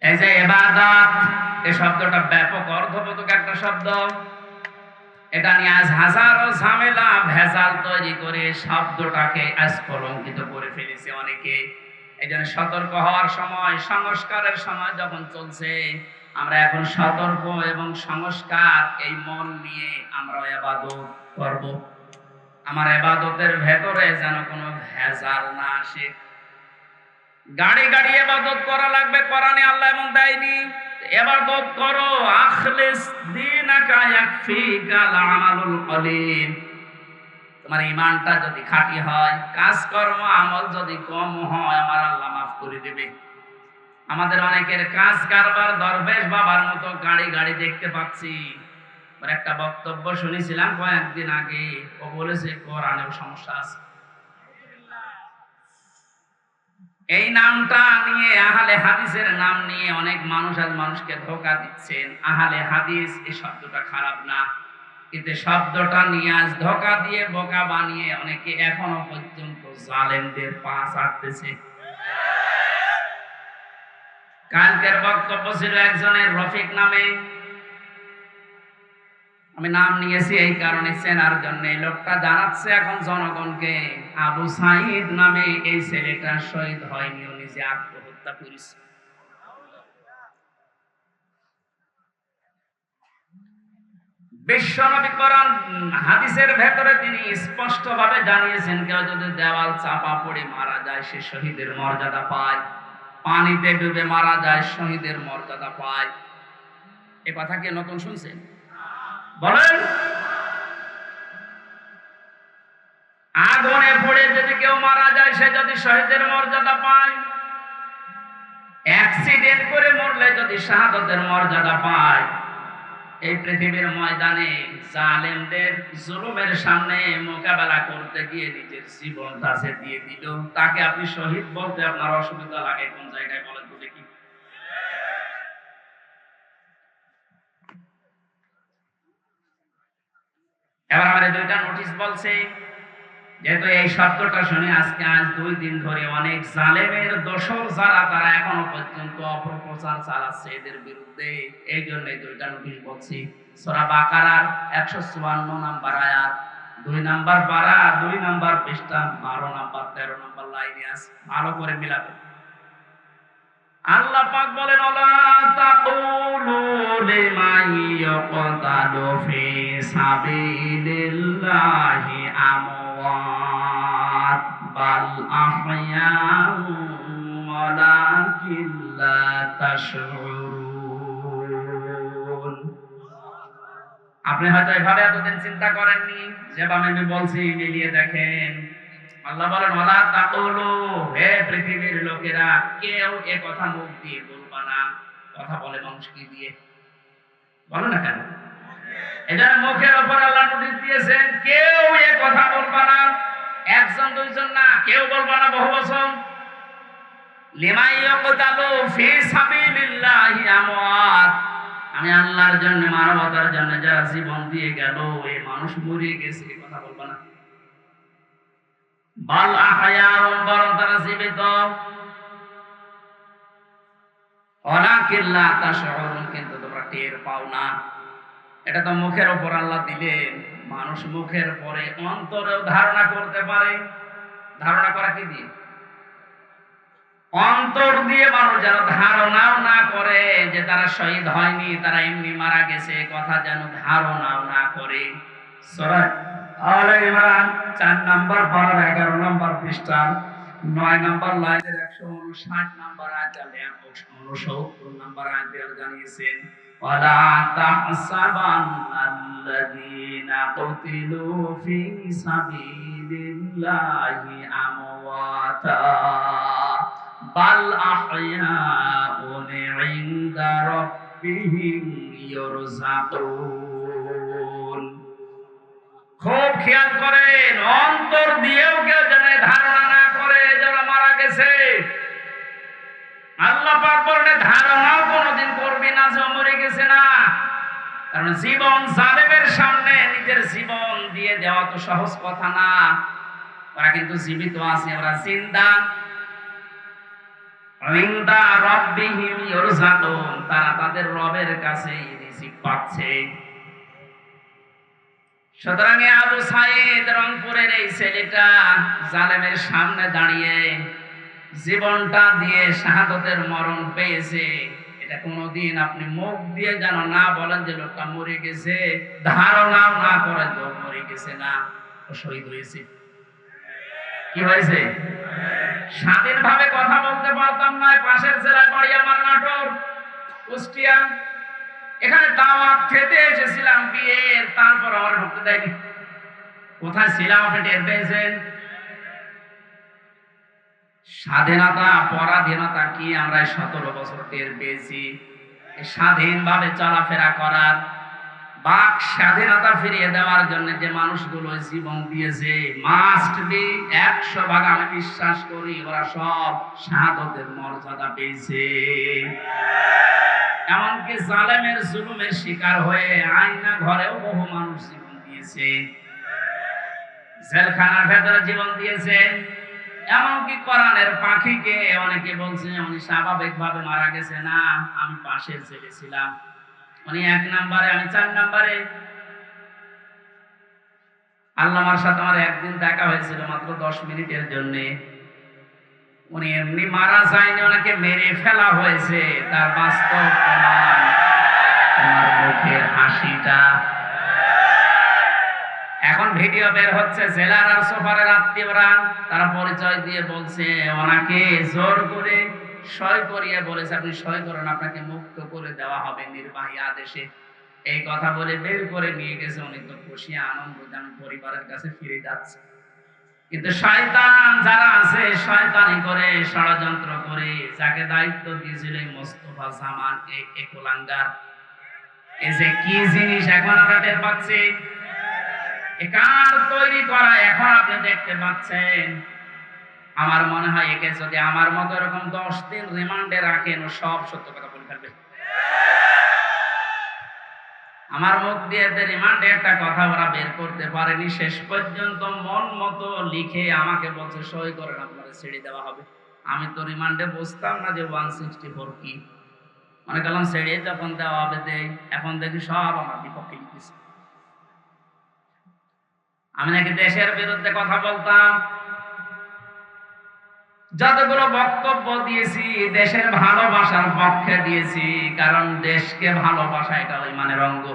এই যে ইবাদত, এই শব্দটা ব্যাপক অর্থবোধক একটা শব্দ। এটা নিয়ে আজ হাজারো ঝামেলা ভেজাল তৈরি করে শব্দটাকে আজ কলঙ্কিত করে ফেলেছে অনেকে। এই জন্য সতর্ক হওয়ার সময়, সংস্কারের সময় যখন চলছে, আমরা এখন সতর্ক এবং সংস্কার এই মন নিয়ে আমরা ইবাদত করব। আমার ইবাদতের ভেতরে যেন কোনো ভেজাল না আসে। গাড়ি গাড়ি ইবাদত করা লাগবে, কোরআনে আল্লাহ এমন দেয়নি। ইবাদত করো, আখলিস দীনাকা ইয়াকফিকাল আমালুল কলিল। তোমার ঈমানটা যদি খাঁটি হয়, কাজকর্ম আমল যদি কম হয়, আমার আল্লাহ মাফ করে দেবে। আমাদের অনেকের কাজ কারবার দরবেশ বাবার মতো গাড়ি গাড়ি দেখতে পাচ্ছি। একটা বক্তব্য শুনেছিলাম কয়েকদিন আগে, ও বলেছে কোরআনেও সমস্যা আছে। এই নামটা নিয়ে, আহলে হাদিসের নাম নিয়ে অনেক মানুষ আজ মানুষকে ধোঁকা দিচ্ছেন। আহলে হাদিস এই শব্দটা খারাপ না, কিন্তু শব্দটা নিয়ে আজ ধোঁকা দিয়ে বোকা বানিয়ে অনেকে এখনো পর্যন্ত জালেমদের পা চাটতেছে। কালকের বক্তব্য ছিল একজনের রফিক নামে, আমি নাম নিয়েছি এই কারণে চেনার জন্য। লোকটা জানাচ্ছে এখন জনগণকে, আবু সাঈদ নামে এই ছেলেটা শহীদ হয়নি, ও নিজে আত্মহত্যা করেছে। বিশ্বনবী কোরআন হাদিসের ভেতরে তিনি স্পষ্ট ভাবে জানিয়েছেন, কেউ যদি দেওয়াল চাপা পড়ে মারা যায় সে শহীদের মর্যাদা পায়, পানিতে ডুবে মারা যায় শহীদের মর্যাদা পায়। এ কথা কি নতুন শুনছেন? বলেন। আগুনে পড়ে যদি কেউ মারা যায় সে যদি শহীদের মর্যাদা পায়, অ্যাক্সিডেন্ট করে মরলে যদি শাহাদাতের মর্যাদা পায়, এই পৃথিবীর ময়দানে জালেমদের জুলুমের সামনে মোকাবেলা করতে গিয়ে নিজের জীবনটা সে দিয়ে দিল, তাকে আপনি শহীদ বলতে আপনার অসুবিধা লাগে কোন জায়গায় বলেন তো দেখি? এবার আমাদের দুইটা নোটিশ বলছে, যেহেতু এই শব্দটা শুনে আজকে আজ 2 দিন ধরে অনেক জালেমের দোসর যারা, তারা এখনো পর্যন্ত অপপ্রচার চালাচ্ছে এদের বিরুদ্ধে। এই জন্য দুইটা নোটিশ বলছি। সূরা বাকারার 154 নাম্বার আয়াত, 2 নাম্বার পারা, 2 নাম্বার পৃষ্ঠা, 12 নাম্বার 13 নাম্বার লাইনে আছে, ভালো করে মিলাবে। আল্লাহ পাক বলেন, ওয়ালা তাকুলু লিমান ইয়াকতালু ফি সাবিলিল্লাহি আমওয়াত বাল আহয়াউ ওয়ালাকিন লা তাশউরুন। আপনি হয়তো এভাবে এতদিন চিন্তা করেননি, যেভাবে আমি বলছি মিলিয়ে দেখেন। আল্লাহ বলেন, ওয়ালা তাকুলু, হে পৃথিবীর লোকেরা, কেউ এ কথা মুখ দিয়ে বলবা না। কথা বলে মানুষ কি দিয়ে? বলো না কেন? এটা মুখের উপর আল্লাহ নোটিশ দিয়েছেন, কেউ এ কথা বলবা না। একজন দুইজন না, কেউ বলবা না, বহু বচন। লিমান ইয়াকতালু ফি সাবিলিল্লাহি আমওয়াত, আমি আল্লাহর জন্য, মানবতার জন্য যারা জীবন দিয়ে গেল, এই মানুষ মরে গেছে, এই কথা বলবা না। বাল আহয়াউন, বরং তারা জীবিত। ওয়ালাকিন লা তাশউরুন, কিন্তু তোমরা টের পাও না। এটা তো মুখের উপর আল্লাহ দিলেন, মানুষ মুখের পরে অন্তরেও ধারণা করতে পারে। ধারণা করা কি দিয়ে? অন্তর দিয়ে মানুষ যেন ধারণাও না করে যে তারা শহীদ হয়নি, তারা এমনি মারা গেছে, কথা যেন ধারণাও না করে। সূরা আলে ইমরান 4 নম্বর পারার 11 নম্বর পৃষ্ঠা 9 নম্বর লাইনের 159 নম্বর আয়াত 69 নম্বর আয়াতে জানিয়েছেন ওয়ালা তাহসাবান্নাল্লাযীনা কুতিলু ফি সাবিলিল্লাহি আমওয়াতা বাল আহইয়াউন ইনদা রাব্বিহিম ইরযাকুন। খুব খেয়াল করেন, অন্তর দিয়েও কেউ যেন ধারণা না করে যারা মারা গেছে। আল্লাহ পাক বলেন ধারণাও কোনোদিন করবি না যে মরে গেছে না। কারণ জীবন জালেমের সামনে নিজের জীবন দিয়ে দেওয়া তো সহজ কথা না। ওরা কিন্তু জীবিত আছে, ওরা জিন্দা। ইনদা রাব্বিহিম ইরযাকুন, তারা তাদের রবের কাছে রিজিক পাচ্ছে। সুতরাং আবু সাঈদ রংপুরের এই ছেলেটা জালেমের সামনে দাঁড়িয়ে জীবনটা দিয়ে শাহাদাতের মরণ পেয়েছে। এটা কোনোদিন আপনি মুখ দিয়ে যেন না বলেন যে লোকটা মরে গেছে, ধারণাও না করে তো মরে গেছে না, ও শহীদ হয়েছে। কি হয়েছে? স্বাধীনভাবে কথা বলতে পারতাম না। পাশের জেলায় বাড়ি আমার নাটোর, কুষ্টিয়া। এখানে দাওয়াত খেতে এসেছিলাম বিয়ের, তারপর আমার ঢুকতে দেয়নি। কোথায় ছিলাম আপনি টের পেয়েছেন? স্বাধীনতা পরাধীনতা কি আমরা 17 বছর টের পেয়েছি। স্বাধীনভাবে চলাফেরা করার, বাক স্বাধীনতা ফিরিয়ে দেওয়ার জন্য যে মানুষগুলো জীবন দিয়েছে, মাস্ট বি 100 ভাগ আমি বিশ্বাস করি ওরা সব শাহাদাতের মর্যাদা পেয়েছে। এমনকি জালেমের জুলুমের শিকার হয়ে আয়না ঘরেও বহু মানুষ জীবন দিয়েছে, জেলখানার ভেতরে জীবন দিয়েছে। এমনকি কোরআনের পাখিকে অনেকে বলছে উনি স্বাভাবিকভাবে মারা গেছে না, আমি পাশের ছেলে ছিলাম, উনি 1 নম্বরে আমি 4 নম্বরে। আল্লামার সাথে আমার একদিন দেখা হয়েছিল মাত্র 10 মিনিটের জন্য। উনি এমনি মারা যায়নি, ওনাকে মেরে ফেলা হয়েছে। তার বাস্তব প্রমাণ আমার মুখের হাসিটা। এখন ভিডিও বের হচ্ছে, জেলার আর সুপারের আত্মীয়রা তারা পরিচয় দিয়ে বলছে ওনাকে জোর করে সই করিয়ে বলেছে আপনি সই করুন, আপনাকে মুক্ত করে দেওয়া হবে নির্বাহী আদেশে। এই কথা বলে বের করে নিয়ে গেছে। উনি তো খুশি আনন্দ আমি পরিবারের কাছে ফিরে যাচ্ছে। কিন্তু শয়তান যারা আছে শয়তানি করে, ষড়যন্ত্র করে, যাকে দায়িত্ব দিয়েছিল মোস্তফা জামান এই কুলাঙ্গার, এই যে কি জিনিস এখন আমরা টের পাচ্ছি, কার তৈরি করা এখন আপনি দেখতে পাচ্ছেন। আমার মনে হয় একে যদি আমার মতো এরকম 10 দিন রিমান্ডে রাখেন, ও সব সত্য কথা বলে ফেলবে। আমার মুখ দিয়ে রিমান্ডে একটা কথা ওরা বের করতে পারেনি। শেষ পর্যন্ত মন মতো লিখে আমাকে বলছে সই করেন, আপনারা ছেড়ে দেওয়া হবে। আমি তো রিমান্ডে বুঝতাম না যে 164 কি। মনে করলাম ছেড়ে যখন দেওয়া হবে দেই, এখন দেখি সব আমার বিপক্ষে লিখেছে। আমি নাকি দেশের বিরুদ্ধে কথা বলতাম। যতগুলো বক্তব্য দিয়েছি দেশের ভালোবাসার পক্ষে দিয়েছি, কারণ দেশকে ভালোবাসা এটা ঈমানের অঙ্গ।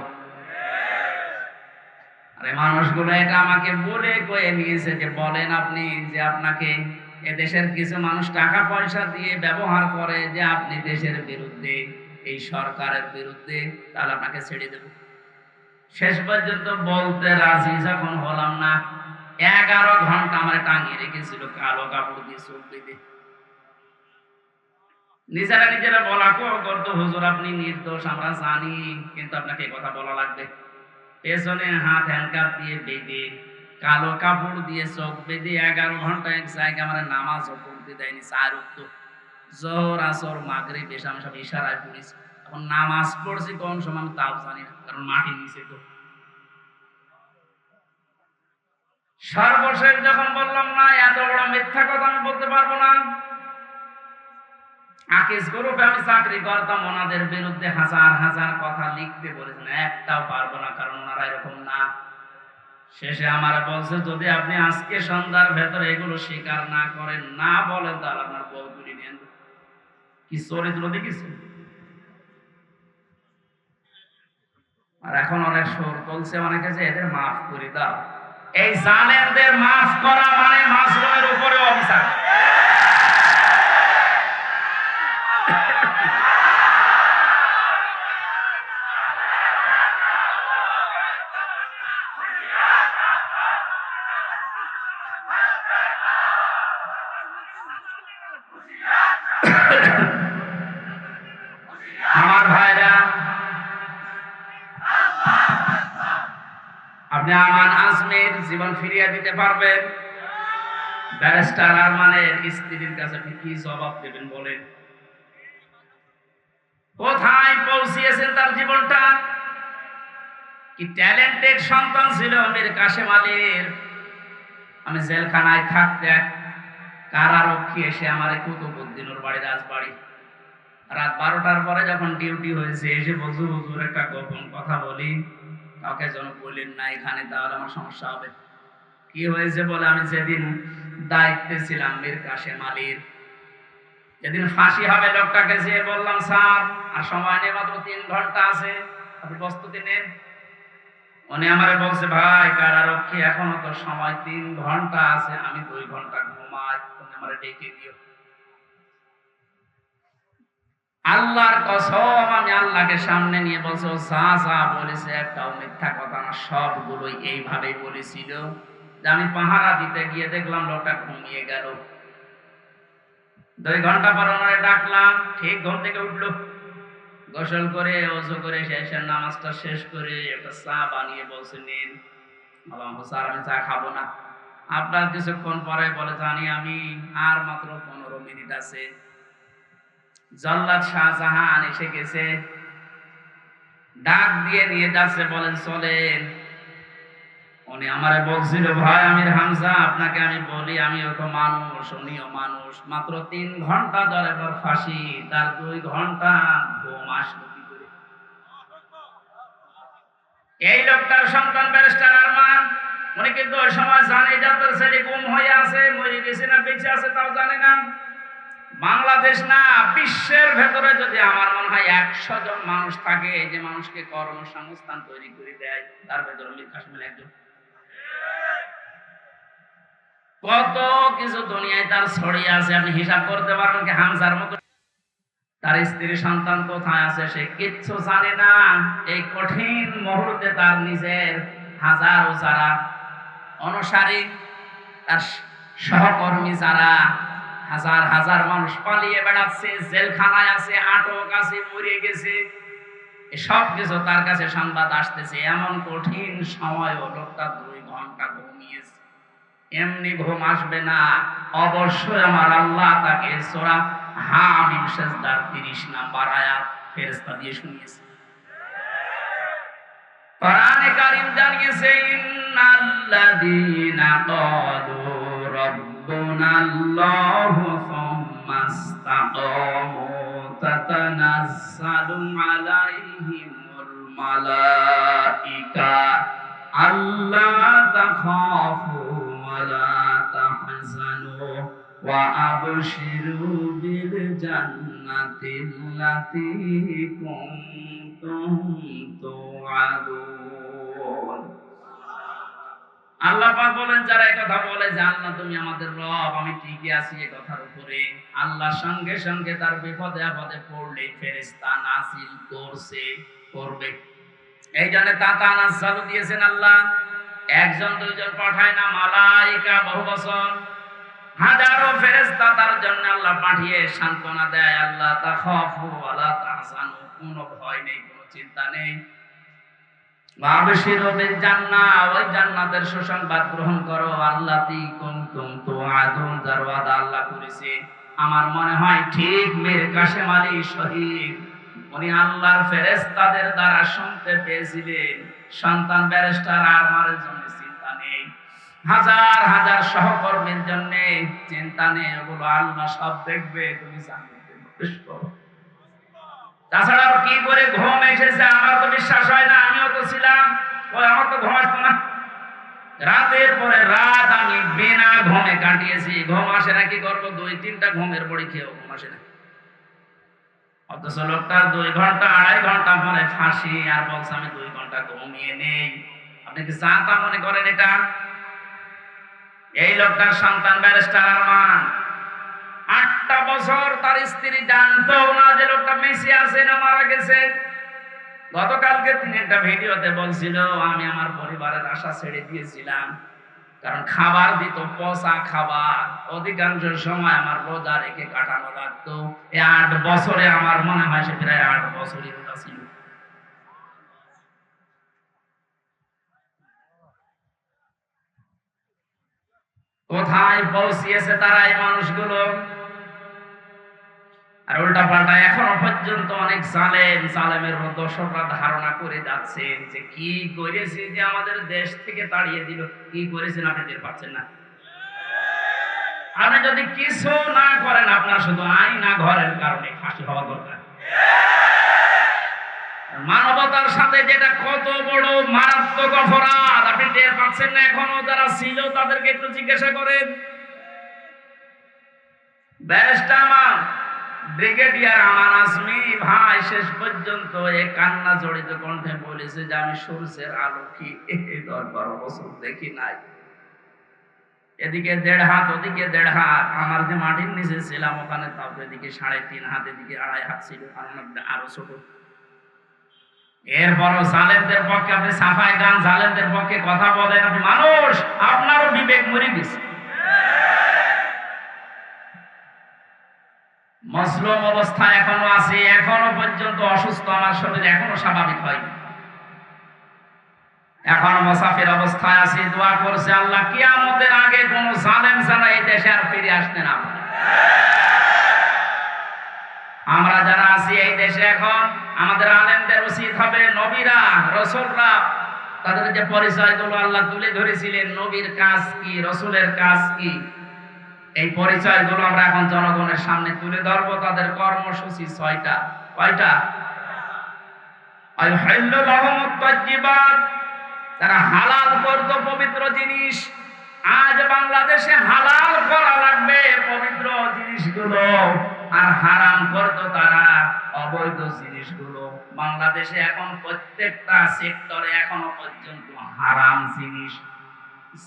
আরে মানুষগুলো এটা আমাকে বলে কয়ে নিয়েছে যে বলেন আপনি যে আপনাকে এদেশের কিছু মানুষ টাকা পয়সা দিয়ে ব্যবহার করে যে আপনি দেশের বিরুদ্ধে, এই সরকারের বিরুদ্ধে, তাহলে আপনাকে ছেড়ে দেব। শেষ পর্যন্ত বলতে রাজি যখন হলাম না, 11 ঘন্টা আমার টাঙিয়ে রেখেছিল কালো কাপড় দিয়ে, চোখ বেঁধে। নিজেরা বলা করতো হুজুর আপনি নির্দোষ আমরা জানি, কিন্তু আপনাকে এই কথা বলা লাগবে। পেছনে হাত হ্যান্ডকাপ দিয়ে বেঁধে, কালো কাপড় দিয়ে চোখ বেঁধে 11 ঘন্টা এক জায়গায় আমার নামাজও পড়তে দেয়নি। 4 ওয়াক্ত জোহর আসর মাগরিব এসে আমি সব ইশারায় পড়েছি। এখন নামাজ পড়ছি কোন সময় আমি তাও জানি না, কারণ মাটির নিচে তো। সর্বশেষ যখন বললাম না এত বড় মিথ্যা কথা আমি বলতে পারবো না, আকিস গ্রুপে আমি চাকরি করতাম, ওনাদের বিরুদ্ধে হাজার হাজার কথা লিখতে বলেছেন, একটাও পারবো না, কারণ ওনারা এরকম না। শেষে আমার বলছে যদি আপনি আজকে সন্ধ্যার ভেতরে এগুলো স্বীকার না করেন, না বলেন, তাহলে আপনার বউ তুলে নেন। কি চরিত্র দেখিস? আর এখন অনেক সুর তুলছে অনেকে যে এদের মাফ করে দাও। এই জালেমদের মাফ করা মানে মাসরুমের উপরে অভিশাপ। আমার ভাইরা, আপনি আমান আজমের জীবন ফিরিয়ে দিতে পারবেন? ব্যারিস্টার আরমানের স্ত্রীর কাছে আপনি কি জবাব দেবেন বলেন? কোথায় পৌঁছিয়েছেন তার জীবনটা? কি ট্যালেন্টেড সন্তান ছিল মীর কাসেম আলীর। আমি জেলখানায় থাকতে এক কারারক্ষী এসে আমার কুতুবউদ্দিন ওর বাড়ি, রাজবাড়ি, রাত 12টার পরে যখন ডিউটি হয়েছে এসে বলছে, হুজুর একটা গোপন কথা বলি, কাউকে যেন বলেন না এখানে, তাহলে আমার সমস্যা হবে। কি হয়েছে বলে, আমি যেদিন দায়িত্বে ছিলাম মীর কাসেম আলীর, যেদিন ফাঁসি হবে লোকটাকে যেয়ে বললাম, স্যার আর সময় নেই, মাত্র 3 ঘন্টা আছে, আপনি প্রস্তুতি নেন। উনি আমারে বলছে, ভাই কারারক্ষী এখনো তো সময় 3 ঘন্টা আছে, আমি 2 ঘন্টা ঘুমাই, তুমি আমারে ডেকে দিও। আল্লাহর কসম, আমি আল্লাহকে সামনে নিয়ে বলছি, ও যা যা বলেছে একটাও মিথ্যা কথা না, সবগুলোই এইভাবেই বলেছিল। যে আমি পাহারা দিতে গিয়ে দেখলাম লোকটা ঘুমিয়ে গেল। 2 ঘন্টা পর ওনারে ডাকলাম, ঠিক ঘুম থেকে উঠলো, গোসল করে ওযু করে শেষের নামাজটা শেষ করে একটা চা বানিয়ে বলছে, নিন। বললাম, স্যার আমি চা খাবো না। আপনার কিছুক্ষণ পরে বলে, জানি আমি, আর মাত্র 15 মিনিট আছে। জল্লাদ শাহজাহান এসে গেছে, ডাক দিয়ে নিয়ে যাচ্ছে, বলেন চলেন। উনি আমারে বলছিল, ভাই আমির হামজা, আপনাকে আমি বলি, আমিও তো মানুষ, উনিও মানুষ, মাত্র 3 ঘন্টা ধরে পর ফাঁসি, তার 2 ঘন্টা ঘুম আসলো কি করে? এই লোকটার সন্তান ব্যারিস্টার আরমান, উনি কিন্তু ওই সময় জানে যে তার ছেলে গুম হয়ে আছে, মরে গেছে না বেঁচে আছে তাও জানে না। বাংলাদেশ না, বিশ্বের ভেতরে যদি আমার মনে হয় 100 জন মানুষ থাকে যে মানুষকে কর্মসংস্থান তৈরি করে দেয়, তার ভেতরে মীর কাসেম আলী একজন। কত কিছু দুনিয়ায় তার ছড়িয়ে আছে, আপনি হিসাব করতে পারবেন কি? হামজার মতো তার স্ত্রী সন্তান কোথায় আছে সে কিচ্ছু জানে না। এই কঠিন মুহূর্তে তার নিজের হাজারো যারা অনুসারী, তার সহকর্মী যারা, হাজার হাজার মানুষ পালিয়ে বেড়াচ্ছে, জেলখানায় আছে, আটক আছে, মরে গেছে, সব কিছু তার কাছে সংবাদ আসতেছে। এমন কঠিন সময় লোকটা 2 ঘন্টা ঘুমিয়েছে। এমনি ঘুম আসবে না, অবশ্যই আমার আল্লাহ তাকে সূরা হামিম সিজদার 30 নাম্বার আয়াত ফেরেশতা দিয়ে শুনিয়েছে। কোরআনে কারীম জানিয়েছে, ইন্নাল্লাযীনা ক্বালু রাব্বুনাল্লাহু সুম্মা ইসতাকামু তাতানাজ্জালু আলাইহিমুল মালাইকা আল্লা তাখাফু ওয়া লা তাহজানু ওয়া আবশিরু বিল জান্নাতিল্লাতী কুনতুম তুআদুন। আল্লাহ পাক বলেন, যারা এই কথা বলে যে আল্লাহ তুমি আমাদের রব, আমি ঠিকই আছি এই কথার উপরে, আল্লাহর সঙ্গে সঙ্গে তার বিপদে আপদে পড়লে ফেরেশতা নাজিল করবে। এই জন্য তাতানাজ্জালু দিয়েছেন আল্লাহ, 1 জন 2 জন পাঠায় না, মালায়েকা বহু বছর, হাজারো ফেরেশতা তার জন্য আল্লাহ পাঠিয়ে সান্ত্বনা দেয়। আল্লাহ তাখাফু ওয়া লা তাহজানু, কোনো ভয় নেই, কোনো চিন্তা নেই। ওয়াবশিরু বিল জান্নাহ, ওই জান্নাতের সুসংবাদ গ্রহণ করো, আল্লাতী কুনতুম তুআদুন, যার ওয়াদা আল্লাহ করেছে। আমার মনে হয় ঠিক মীর কাসেম আলী শহীদ, উনি আল্লাহর ফেরেশতাদের দ্বারা শুনতে পেয়েছিলেন, সন্তান ব্যারিস্টার আরমানের জন্য চিন্তা নেই, হাজার হাজার সহকর্মীর জন্য চিন্তা নেই, ওগুলো আল্লাহ সব দেখবে, তুমি জান্নাতে প্রবেশ করো। তাছাড়া কি করে ঘুম এসেছে আমার তো বিশ্বাস হয় না, আমিও তো ছিলাম, আমার তো ঘুম আসতো না। রাতের পরে রাত আমি বিনা ঘুমে কাটিয়েছি। ঘুম আসে না, কি করবো? 2-3টা ঘুমের বড়ি খেয়েও ঘুম আসে না। অথচ লোকটার 2 ঘন্টা 2.5 ঘন্টা পরে ফাঁসি, আর বলছে আমি 2 ঘন্টা ঘুমিয়ে নেই। আপনি কি যা তা মনে করেন এটা? এই লোকটার সন্তান ব্যারিস্টার আরমান 8টা বছর তার স্ত্রী জানতো না যে লোকটা বেঁচে আছে না মারা গেছে। গতকালকে তিনি একটা ভিডিওতে বলছিল আমি আমার পরিবারের আশা ছেড়ে দিয়েছিলাম, কারণ খাবার দিত পচা খাবার, অধিকাংশ সময় আমার রোজা রেখে কাটানো লাগতো। এই 8 বছরে আমার মনে হয় সে প্রায় 8 বছরই রোজা ছিল। কোথায় পৌঁছিয়েছে তারা এই মানুষগুলো? আর উল্টা পাল্টা এখনো পর্যন্ত অনেক জালেমের দর্শকরা ধারণা করে যাচ্ছে যে কি করেছে যে আমাদের দেশ থেকে তাড়িয়ে দিল। কি করেছেন আপনি টের পাচ্ছেন না? আপনি যদি কিছু না করেন, আপনার শুধু আইনা ঘরের কারণে ফাঁসি হওয়া দরকার। মানবতার সাথে যেটা কত বড় মারাত্মক অপরাধ আপনি টের পাচ্ছেন না? এখনো যারা ছিল তাদেরকে একটু জিজ্ঞাসা করেন। ব্যারিস্টার ব্রিগেডিয়ার আমান আজমি ভাই শেষ পর্যন্ত এই কান্না জড়িত কণ্ঠে বলেছে যে আমি সূর্যের আলো কি 10-12 বছর দেখি নাই। এদিকে 1.5 হাত, ওদিকে 1.5 হাত। আমার যে মাটির নিচে ছিলাম ওখানে তাও এদিকে 3.5 হাত, এদিকে 2.5 হাত ছিল, আরো ছোট। এরপরও জালেমদের পক্ষে আপনি সাফাই গান, জালেমদের পক্ষে কথা বলেন। আপনি মানুষ, আপনারও বিবেক মরে গেছে। মজলুম অবস্থায় এখনো আছে, এখনো পর্যন্ত অসুস্থ, আমার শরীর এখনো স্বাভাবিক হয়নি, এখনো মুসাফির অবস্থায় আছে। দোয়া করছে আল্লাহ কিয়ামতের আগে কোন জালেম যেন এই দেশে আর ফিরে আসতে না পারে। আমরা যারা আছি এই দেশে এখন, আমাদের আলেমদের উচিত হবে নবীরা রাসূলরা তাদের যে পরিচয়গুলো আল্লাহ তুলে ধরেছিলেন, নবীর কাজ কি, রাসূলের কাজ কি, এই পরিচয়গুলো আমরা এখন জনগণের সামনে তুলে ধরবো। তাদের কর্মসূচি 6টা। কয়টা? আইহাল্লু লাহুমুত তাজ্জিবাত, তারা হালাল করত পবিত্র জিনিস। আজ বাংলাদেশে হালাল করা লাগবে পবিত্র জিনিসগুলো, আর হারাম করত তারা অবৈধ জিনিসগুলো। বাংলাদেশে এখন প্রত্যেকটা সেক্টরে এখনো পর্যন্ত হারাম জিনিস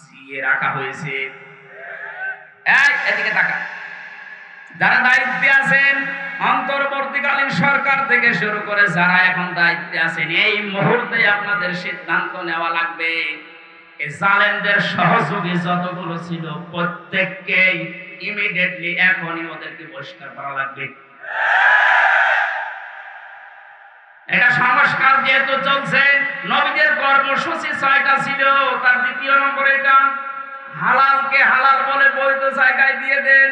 জিয়ে রাখা হয়েছে। এদিকে তাকান, যারা দায়িত্বে আছেন, অন্তর্বর্তীকালীন সরকার থেকে শুরু করে যারা এখন দায়িত্বে আছেন, এই মুহূর্তে আপনাদের সিদ্ধান্ত নেওয়া লাগবে এই জালেমদের সহযোগী যতগুলো ছিল প্রত্যেককেই ইমিডিয়েটলি এখনই ওদেরকে বহিষ্কার করা লাগবে। এটা সংস্কার যেহেতু চলছে, নবীদের কর্মসূচি 6টা ছিল, তার 2য় নম্বর এটা হালালকে হালাল বলে বৈধ জায়গায় দিয়ে দেন।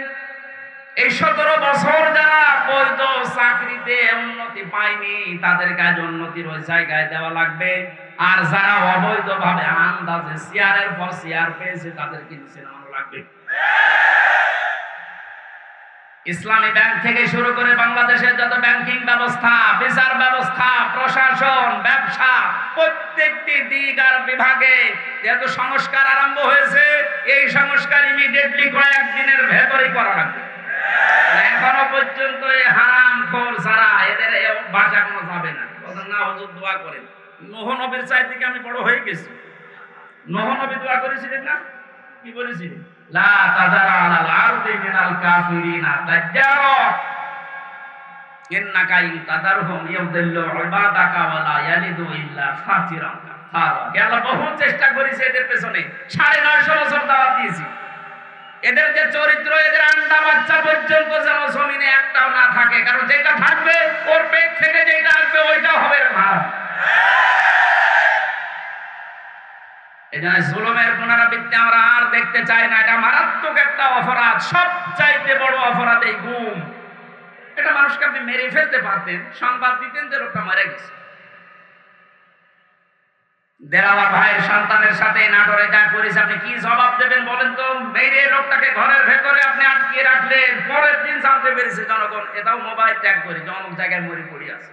এই 17 বছর যারা বৈধ চাকরিতে উন্নতি পায়নি তাদের কাজ উন্নতির ওই জায়গায় দেওয়া লাগবে, আর যারা অবৈধ ভাবে আন্দাজে চেয়ারের পর চেয়ার পেয়েছে তাদেরকে নিচে নামানো লাগবে। ইসলামী ব্যাংক থেকে শুরু করে বাংলাদেশের যত ব্যাংকিং ব্যবস্থা, বিচার ব্যবস্থা, প্রশাসন, ব্যবসা, প্রত্যেকটি দিক আর বিভাগে যেহেতু সংস্কার আরম্ভ হয়েছে, এই সংস্কার ইমিডিয়েটলি কয়েকদিনের ভেতরেই করা লাগবে। এখনো পর্যন্ত এই হারামখোর যারা, এদের ভাষা কোনো যাবে না। বলেন না হুজুর দোয়া করেন। নূহ নবীর চাইতে কি আমি বড় হয়ে গেছি? নূহ নবী দোয়া করেছিলেন না? কি বলেছিলেন? লা তাযারা আলাল আরদি মিনাল কাফিরিনা দাজ্জারা ইন্নাকা ইন তাদারহুম ইউদিল্লু ইবাদাকা ওয়া লা ইয়ালিদু ইল্লা ফাজিরান কাফারা। আল্লাহ বহু চেষ্টা করেছে এদের পেছনে, 950 বছর দাওয়াত দিয়েছি। এদের যে চরিত্র, এদের আন্ডা বাচ্চা পর্যন্ত যেন জমিনে একটাও না থাকে, কারণ যেটা থাকবে ওর পেট থেকে যেটা আসবে ওইটা হবে ভাব। এজন্য জুলুমের পুনরাবৃত্তি আমরা আর দেখতে চাই না। এটা মারাত্মক একটা অপরাধ, সবচাইতে বড় অপরাধ এই গুম। এটা মানুষকে আপনি মেরে ফেলতে পারতেন, সংবাদ দিতেন যে লোকটা মারা গেছে। দেলাওয়ার ভাইয়ের সন্তানের সাথে নাটোরে যা করেছে আপনি কি জবাব দেবেন বলেন তো? মেরে লোকটাকে ঘরের ভেতরে আপনি আটকে রাখলেন, পরের দিন জানতে পেরেছে জনগণ, এটাও মোবাইল ট্যাগ করে অমুক জায়গায় মরে পড়ে আছে।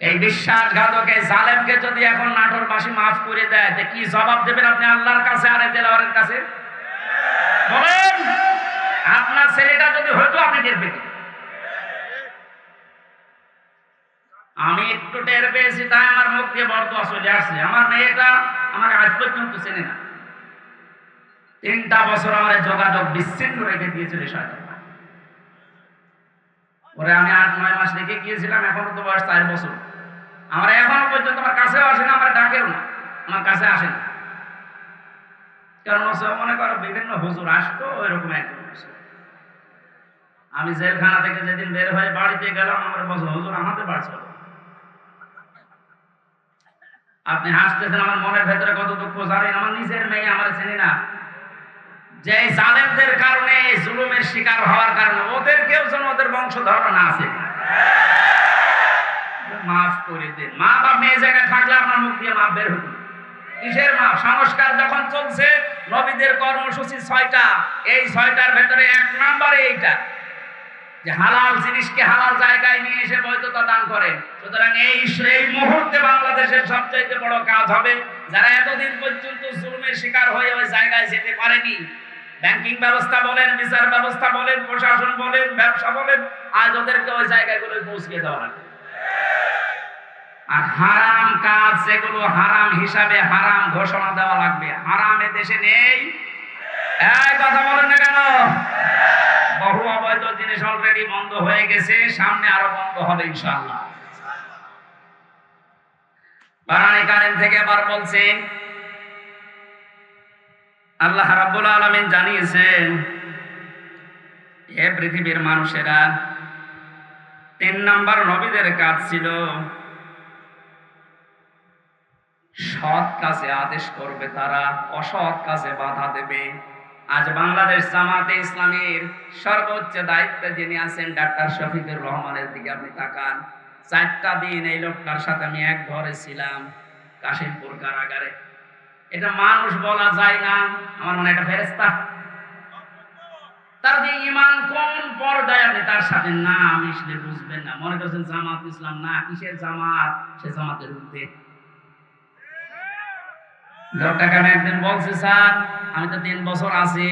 এই বিশ্বাসঘাতক এই জালেমকে যদি এখন নাটোরবাসী মাফ করে দেয়, তো কি জবাব দেবেন আপনি আল্লাহর কাছে আর দেলাওয়ারের কাছে? বলেন, আপনার ছেলেটা যদি হয়তো আপনি টের পেতেন। আমি একটু টের পেয়েছি, তাই আমার মুখ দিয়ে বরদোয়া চলে আসছে। আমার মেয়েটা আমার আজ পর্যন্ত চেনে না। 3টা বছর আমার যোগাযোগ বিচ্ছিন্ন রেখে দিয়েছিল শয়তান। ওরে আমি 8-9 মাস রেখে গিয়েছিলাম, এখনো তো বয়স 4 বছর। আমরা এখনো পর্যন্ত আমার কাছেও আসে না, আমার ডাকেও না, আমার কাছে আসে না। কারণ মনে করো বিভিন্ন হুজুর আসতো, ওইরকম একজন হুজুর। আমি জেলখানা থেকে যেদিন বের হয়ে বাড়িতে গেলাম, আমার বলছে, হুজুর আমাদের বাড়ি চলো। আপনি হাসতেছেন, আমার মনের ভেতরে কত দুঃখ জানেন। আমার নিজের মেয়ে আমার চিনি না, যে জালেমদের কারণে, জুলুমের শিকার হওয়ার কারণে ওদেরকেও যেন ওদের বংশধর না আছে। মাফ করে দেন। মা বা মেয়ে জায়গায় থাকলে আপনার মুখ দিয়ে মাপ বের হতো। কিসের মাপ? সংস্কার যখন চলছে, নবীদের কর্মসূচি 6টা, এই 6টার ভেতরে 1 নম্বরে এইটা যে হালাল জিনিসকে হালাল জায়গায় নিয়ে এসে বৈধতা দান করেন। সুতরাং এই মুহূর্তে বাংলাদেশের সবচাইতে বড় কাজ হবে, যারা এতদিন পর্যন্ত জুলুমের শিকার হয়ে ওই জায়গায় যেতে পারেনি, ব্যাংকিং ব্যবস্থা বলেন, বিচার ব্যবস্থা বলেন, প্রশাসন বলেন, ব্যবসা বলেন, আজ ওদেরকে ওই জায়গাগুলোয় পৌঁছে দেওয়া লাগবে। আর হারাম কাজ যেগুলো হারাম হিসাবে হারাম ঘোষণা দেওয়া লাগবে। হারাম এ দেশে নেই। এই কথা বলেন না কেন? বহু অবৈধ জিনিস অলরেডি বন্ধ হয়ে গেছে, সামনে আরো বন্ধ হবে ইনশাআল্লাহ। কোরআনে কারীম থেকে আবার বলছেন, আল্লাহ রাব্বুল আলামিন জানিয়েছেন, হে পৃথিবীর মানুষেরা, 3 নাম্বার নবীদের কাজ ছিল সৎ কাজে আদেশ করবে, তারা অসৎ কাজে বাধা দেবে। আজ বাংলাদেশ জামাতে ইসলামীর সর্বোচ্চ দায়িত্বে যিনি আছেন ডাক্তার শফিকুর রহমানের দিকে আপনি তাকান। 4টা দিন এই লোকটার সাথে আমি এক ঘরে ছিলাম, কাশিমপুর কারাগারে। এটা মানুষ বলা যায় না, আমার মনে এটা ফেরেশতা। তার যে ঈমান কোন পর্যায়ে আপনি তার সাথে না মিশলে বুঝবেন না। মনে করছেন জামাত ইসলাম, না, কিসের জামাত? সে জামাতের ঊর্ধ্বে। লোকটাকে আমি একদিন বলছি, স্যার আমি তো 3 বছর আছি,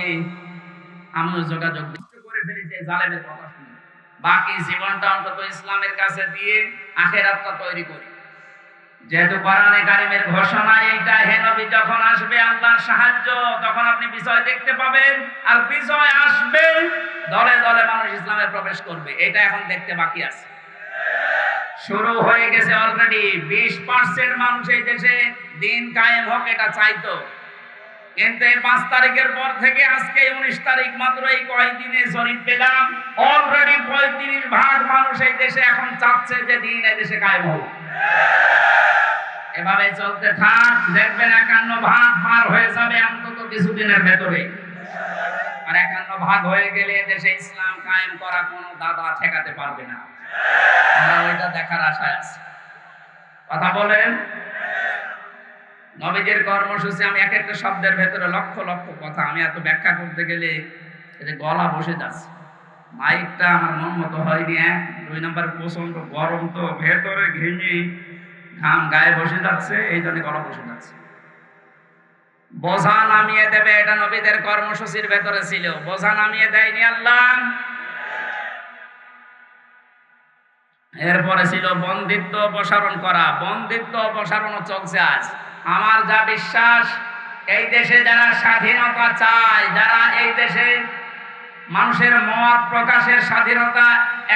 আমিও যোগাযোগ করে ফেলেছি জালেমের কথা শুনে। বাকি জীবনটা অন্তত ইসলামের কাছে দিয়ে আখিরাতটা তৈরি করি। যেহেতু কোরআনে কারীমের ঘোষণা এইটা, হে নবী যখন আসবে আল্লাহর সাহায্য, তখন আপনি বিজয় দেখতে পাবেন। আর বিজয় আসবে, দলে দলে মানুষ ইসলামে প্রবেশ করবে। এটা এখন দেখতে বাকি আছে। শুরু হয়ে গেছে অলরেডি। 20% মানুষ এই দেশে দিন কায়েম হোক এটা চাইতো, কিন্তু এই 5 তারিখের পর থেকে আজকে 19 তারিখ, মাত্র এই কয়েকদিনে জরিপ পেলাম, অলরেডি 35% মানুষ এই দেশে এখন চাচ্ছে যে দিন এই দেশে কায়েম হোক। এভাবে চলতে থাক, দেখবেন 51% পার হয়ে যাবে অন্তত কিছুদিনের ভেতরে। আর 51% হয়ে গেলে দেশে ইসলাম কায়েম করা কোনো দাদা ঠেকাতে পারবে না। আমরা ওইটা দেখার আশায় আছি। কথা বলেন। নবীদের কর্মসূচি, আমি এক একটা শব্দের ভেতরে লক্ষ লক্ষ কথা, আমি এত ব্যাখ্যা করতে গেলে এই যে গলা বসে যাচ্ছে। মাইকটা আমার মন মতো হয়নি। 2 নম্বর প্রচন্ড গরম, তো ভেতরে ঘেমে ঘাম গায়ে বসে যাচ্ছে, এই জন্য গলা বসে যাচ্ছে। বোঝা নামিয়ে দেবে, এটা নবীদের কর্মসূচির ভেতরে ছিল। বোঝা নামিয়ে দেয়নি আল্লাহ। এরপরে ছিল বন্দিত্ব অপসারণ করা। বন্দিত্ব অপসারণও চলছে আজ। আমার যা বিশ্বাস, এই দেশে যারা স্বাধীনতা চায়, যারা এই দেশে মানুষের মত প্রকাশের স্বাধীনতা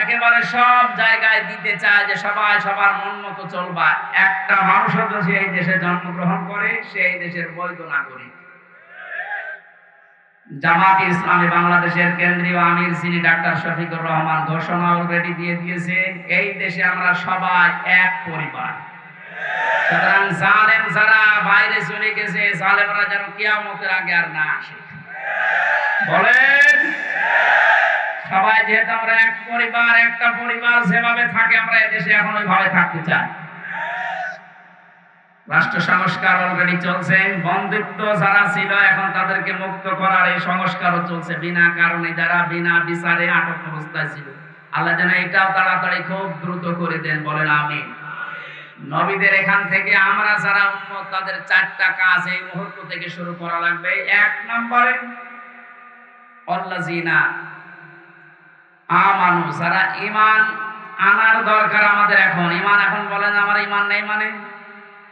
একেবারে সব জায়গায় দিতে চায়, যে সবাই সবার মন মতো চলবা, একটা মানুষও যদি এই দেশে জন্মগ্রহণ করে, সেই দেশের বৈধ নাগরিক। জামাতে ইসলামী বাংলাদেশের কেন্দ্রীয় আমির যিনি ডাক্তার শফিকুর রহমান ঘোষণা অলরেডি দিয়ে দিয়েছে, এই দেশে আমরা সবাই এক পরিবার। সুতরাং জালেম যারা বাইরে চলে গেছে, জালেমরা যেন কিয়ামতের আগে আর না আসে। বলেন, সবাই যেহেতু আমরা এক পরিবার, একটা পরিবার যেভাবে থাকে আমরা এদেশে এখন ওইভাবে থাকতে চাই। রাষ্ট্র সংস্কার অলরেডি চলছে। বন্দিত্ব যারা ছিল এখন তাদেরকে মুক্ত করার এই সংস্কারও চলছে। বিনা কারণে যারা বিনা বিচারে আটক অবস্থায় ছিল, আল্লাহ যেন এটাও তাড়াতাড়ি খুব দ্রুত করে দেন। বলেন আমিন। নবীদের এখান থেকে আমরা যারা উম্মত, তাদের 4টা কাজ এই মুহূর্ত থেকে শুরু করা লাগবে। 1 নম্বরে আল্লাযিনা আমানু, যারা ঈমান আনার দরকার আমাদের এখন। ইমান এখন বলেন আমার ইমান নেই মানে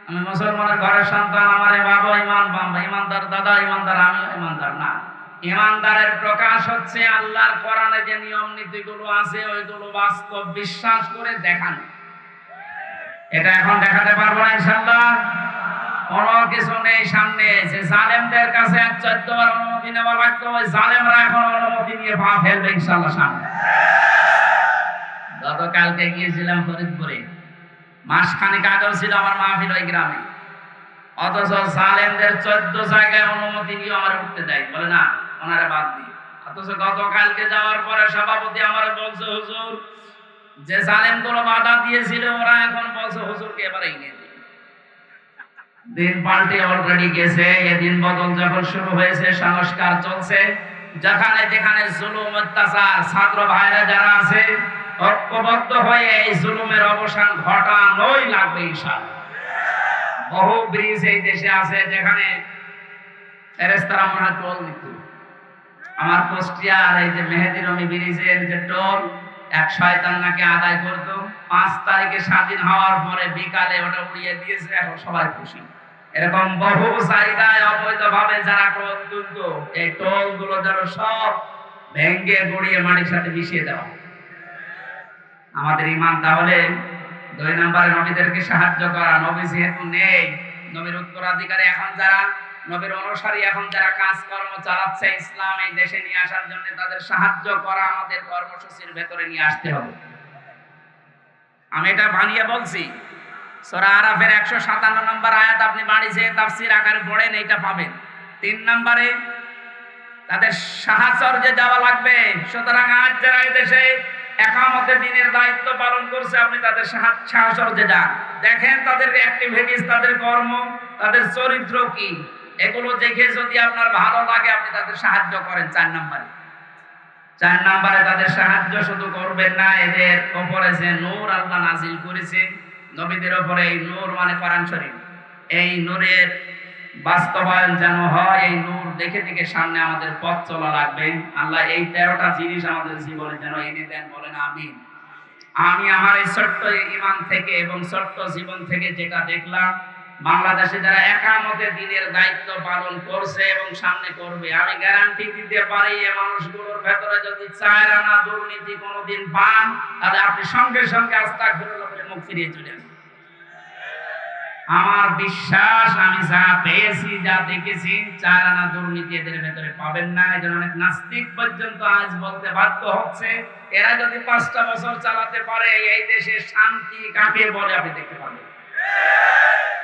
আমি মুসলমানের ঘরের সন্তান, আমার বাবা ইমানদার, দাদা ইমানদার, আমি ইমানদার না। ইমানদারের প্রকাশ হচ্ছে আল্লাহর কোরআনে যে নিয়ম নীতিগুলো আছে ওইগুলো বাস্তব বিশ্বাস করে দেখানো। এটা এখন দেখাতে পারবো না ইনশাআল্লাহ। কোনো কিছু নেই সামনে। যে জালেমদের কাছে 14 বার অনুমতি নেওয়া লাগতো, ওই জালেমরা এখন অনুমতি নিয়ে পা ফেলবে ইনশাআল্লাহ সামনে। গতকালকে গিয়েছিলাম ফরিদপুরে, মাসখানেক আগেও ছিল আমার মাহফিল ওই গ্রামে, অথচ জালেমদের 14 জায়গায় অনুমতি নিয়ে আমার উঠতে দেয়, বলে না ওনারা বাদ দিয়ে। অথচ গতকালকে যাওয়ার পরে সভাপতি আমার বলছে হুজুর যে জালেমগুলো বাধা দিয়েছিল ওরা এখন বলছে হুজুরকে এবারে নিয়ে দিন। দিন পাল্টে অলরেডি গেছে। এদিন বদল যখন শুরু হয়েছে, সংস্কার চলছে। যেখানে যেখানে জুলুম অত্যাচার, ছাত্র ভাইরা যারা আছে ঐক্যবদ্ধ হয়ে এই জুলুমের অবসান ঘটানোই লাগবে ইনশাআল্লাহ। বহু ব্রিজ এই দেশে আছে যেখানে ফেরেশতারা মনে হয় টোল নিত। আমার কুষ্টিয়ার এই যে মেহেদি রমি ব্রিজের যে টোল এক শয়তান নাকি আদায় করতো, 5 তারিখে স্বাধীন হওয়ার পরে বিকালে ওটা উড়িয়ে দিয়েছে, এখন সবাই খুশি। এরকম বহু জায়গায় অবৈধভাবে যারা টোল তুলতো, এই টোল গুলো যেন সব ভেঙ্গে গড়িয়ে মাটির সাথে মিশিয়ে দেওয়া। আমাদের ইমান তাহলে 2 নম্বরে নবীদেরকে সাহায্য করা। নবী যেহেতু নেই, নবীর উত্তরাধিকারী এখন যারা, নবীর অনুসারী এখন যারা কাজকর্ম চালাচ্ছে ইসলাম এই দেশে নিয়ে আসার জন্য, তাদের সাহায্য করা আমাদের কর্মসূচির ভেতরে নিয়ে আসতে হবে। আমি এটা বানিয়ে বলছি। সূরা আরাফের 157 নম্বর আয়াত আপনি বাড়ি যেয়ে তাফসীর আকারে পড়েন, এইটা পাবেন। 3 নম্বরে তাদের সাহায্যে যাওয়া লাগবে। সুতরাং আজ যারা এই দেশে একামতে দ্বীনের দায়িত্ব পালন করছে, আপনি তাদের সাহায্যে যান, দেখেন তাদের অ্যাক্টিভিটিস, তাদের কর্ম, তাদের চরিত্র কি, এগুলো দেখে যদি আপনার ভালো লাগে আপনি তাদের সাহায্য করেন। 4 নম্বরে তাদের সাহায্য শুধু করবেন না, এদের উপরে যে নূর আল্লাহ নাজিল করেছে নবীদের উপরে, এই নূর মানে কোরআন শরীফ, এই নূরের বাস্তবায়ন যেন হয়। এই নূর দেখে দেখে সামনে আমাদের পথ চলা লাগবে। আল্লাহ এই 13টা জিনিস আমাদের জীবনে যেন এনে দেন, বলেন আমিন। আমি আমার এই ছোট্ট ঈমান থেকে এবং ছোট্ট জীবন থেকে যেটা দেখলাম, বাংলাদেশে যারা একামতে দ্বীনের দায়িত্ব পালন করছে এবং সামনে করবে, আমি গ্যারান্টি দিতে পারি এই মানুষগুলোর ভেতরে যদি 4 আনা দুর্নীতি কোনোদিন পান, তাহলে আপনি সঙ্গে সঙ্গে আস্তাগফিরুল্লাহ বলে মুখ ফিরিয়ে চলে আসবেন। আমার বিশ্বাস, আমি যা পেয়েছি, যা দেখেছি, 4 আনা দুর্নীতি এদের ভেতরে পাবেন না। এই জন্য অনেক নাস্তিক পর্যন্ত আজ বলতে বাধ্য হচ্ছে এরা যদি 5টা বছর চালাতে পারে এই দেশে শান্তি কাকে বলে আপনি দেখতে পাবেন।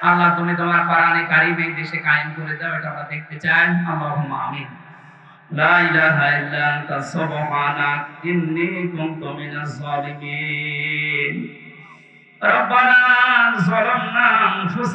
আল্লাহ তুমি তোমার কোরআনে কারীম এই দেশে কায়েম করে দাও, এটা আমরা দেখতে চাই। আল্লাহুম্মা আমিন। লা ইলাহা ইল্লা আনতা সুবহানাক ইন্নী কুনতু মিনাজ জালিমিন। রব্বানা যালামনা আনফুসানা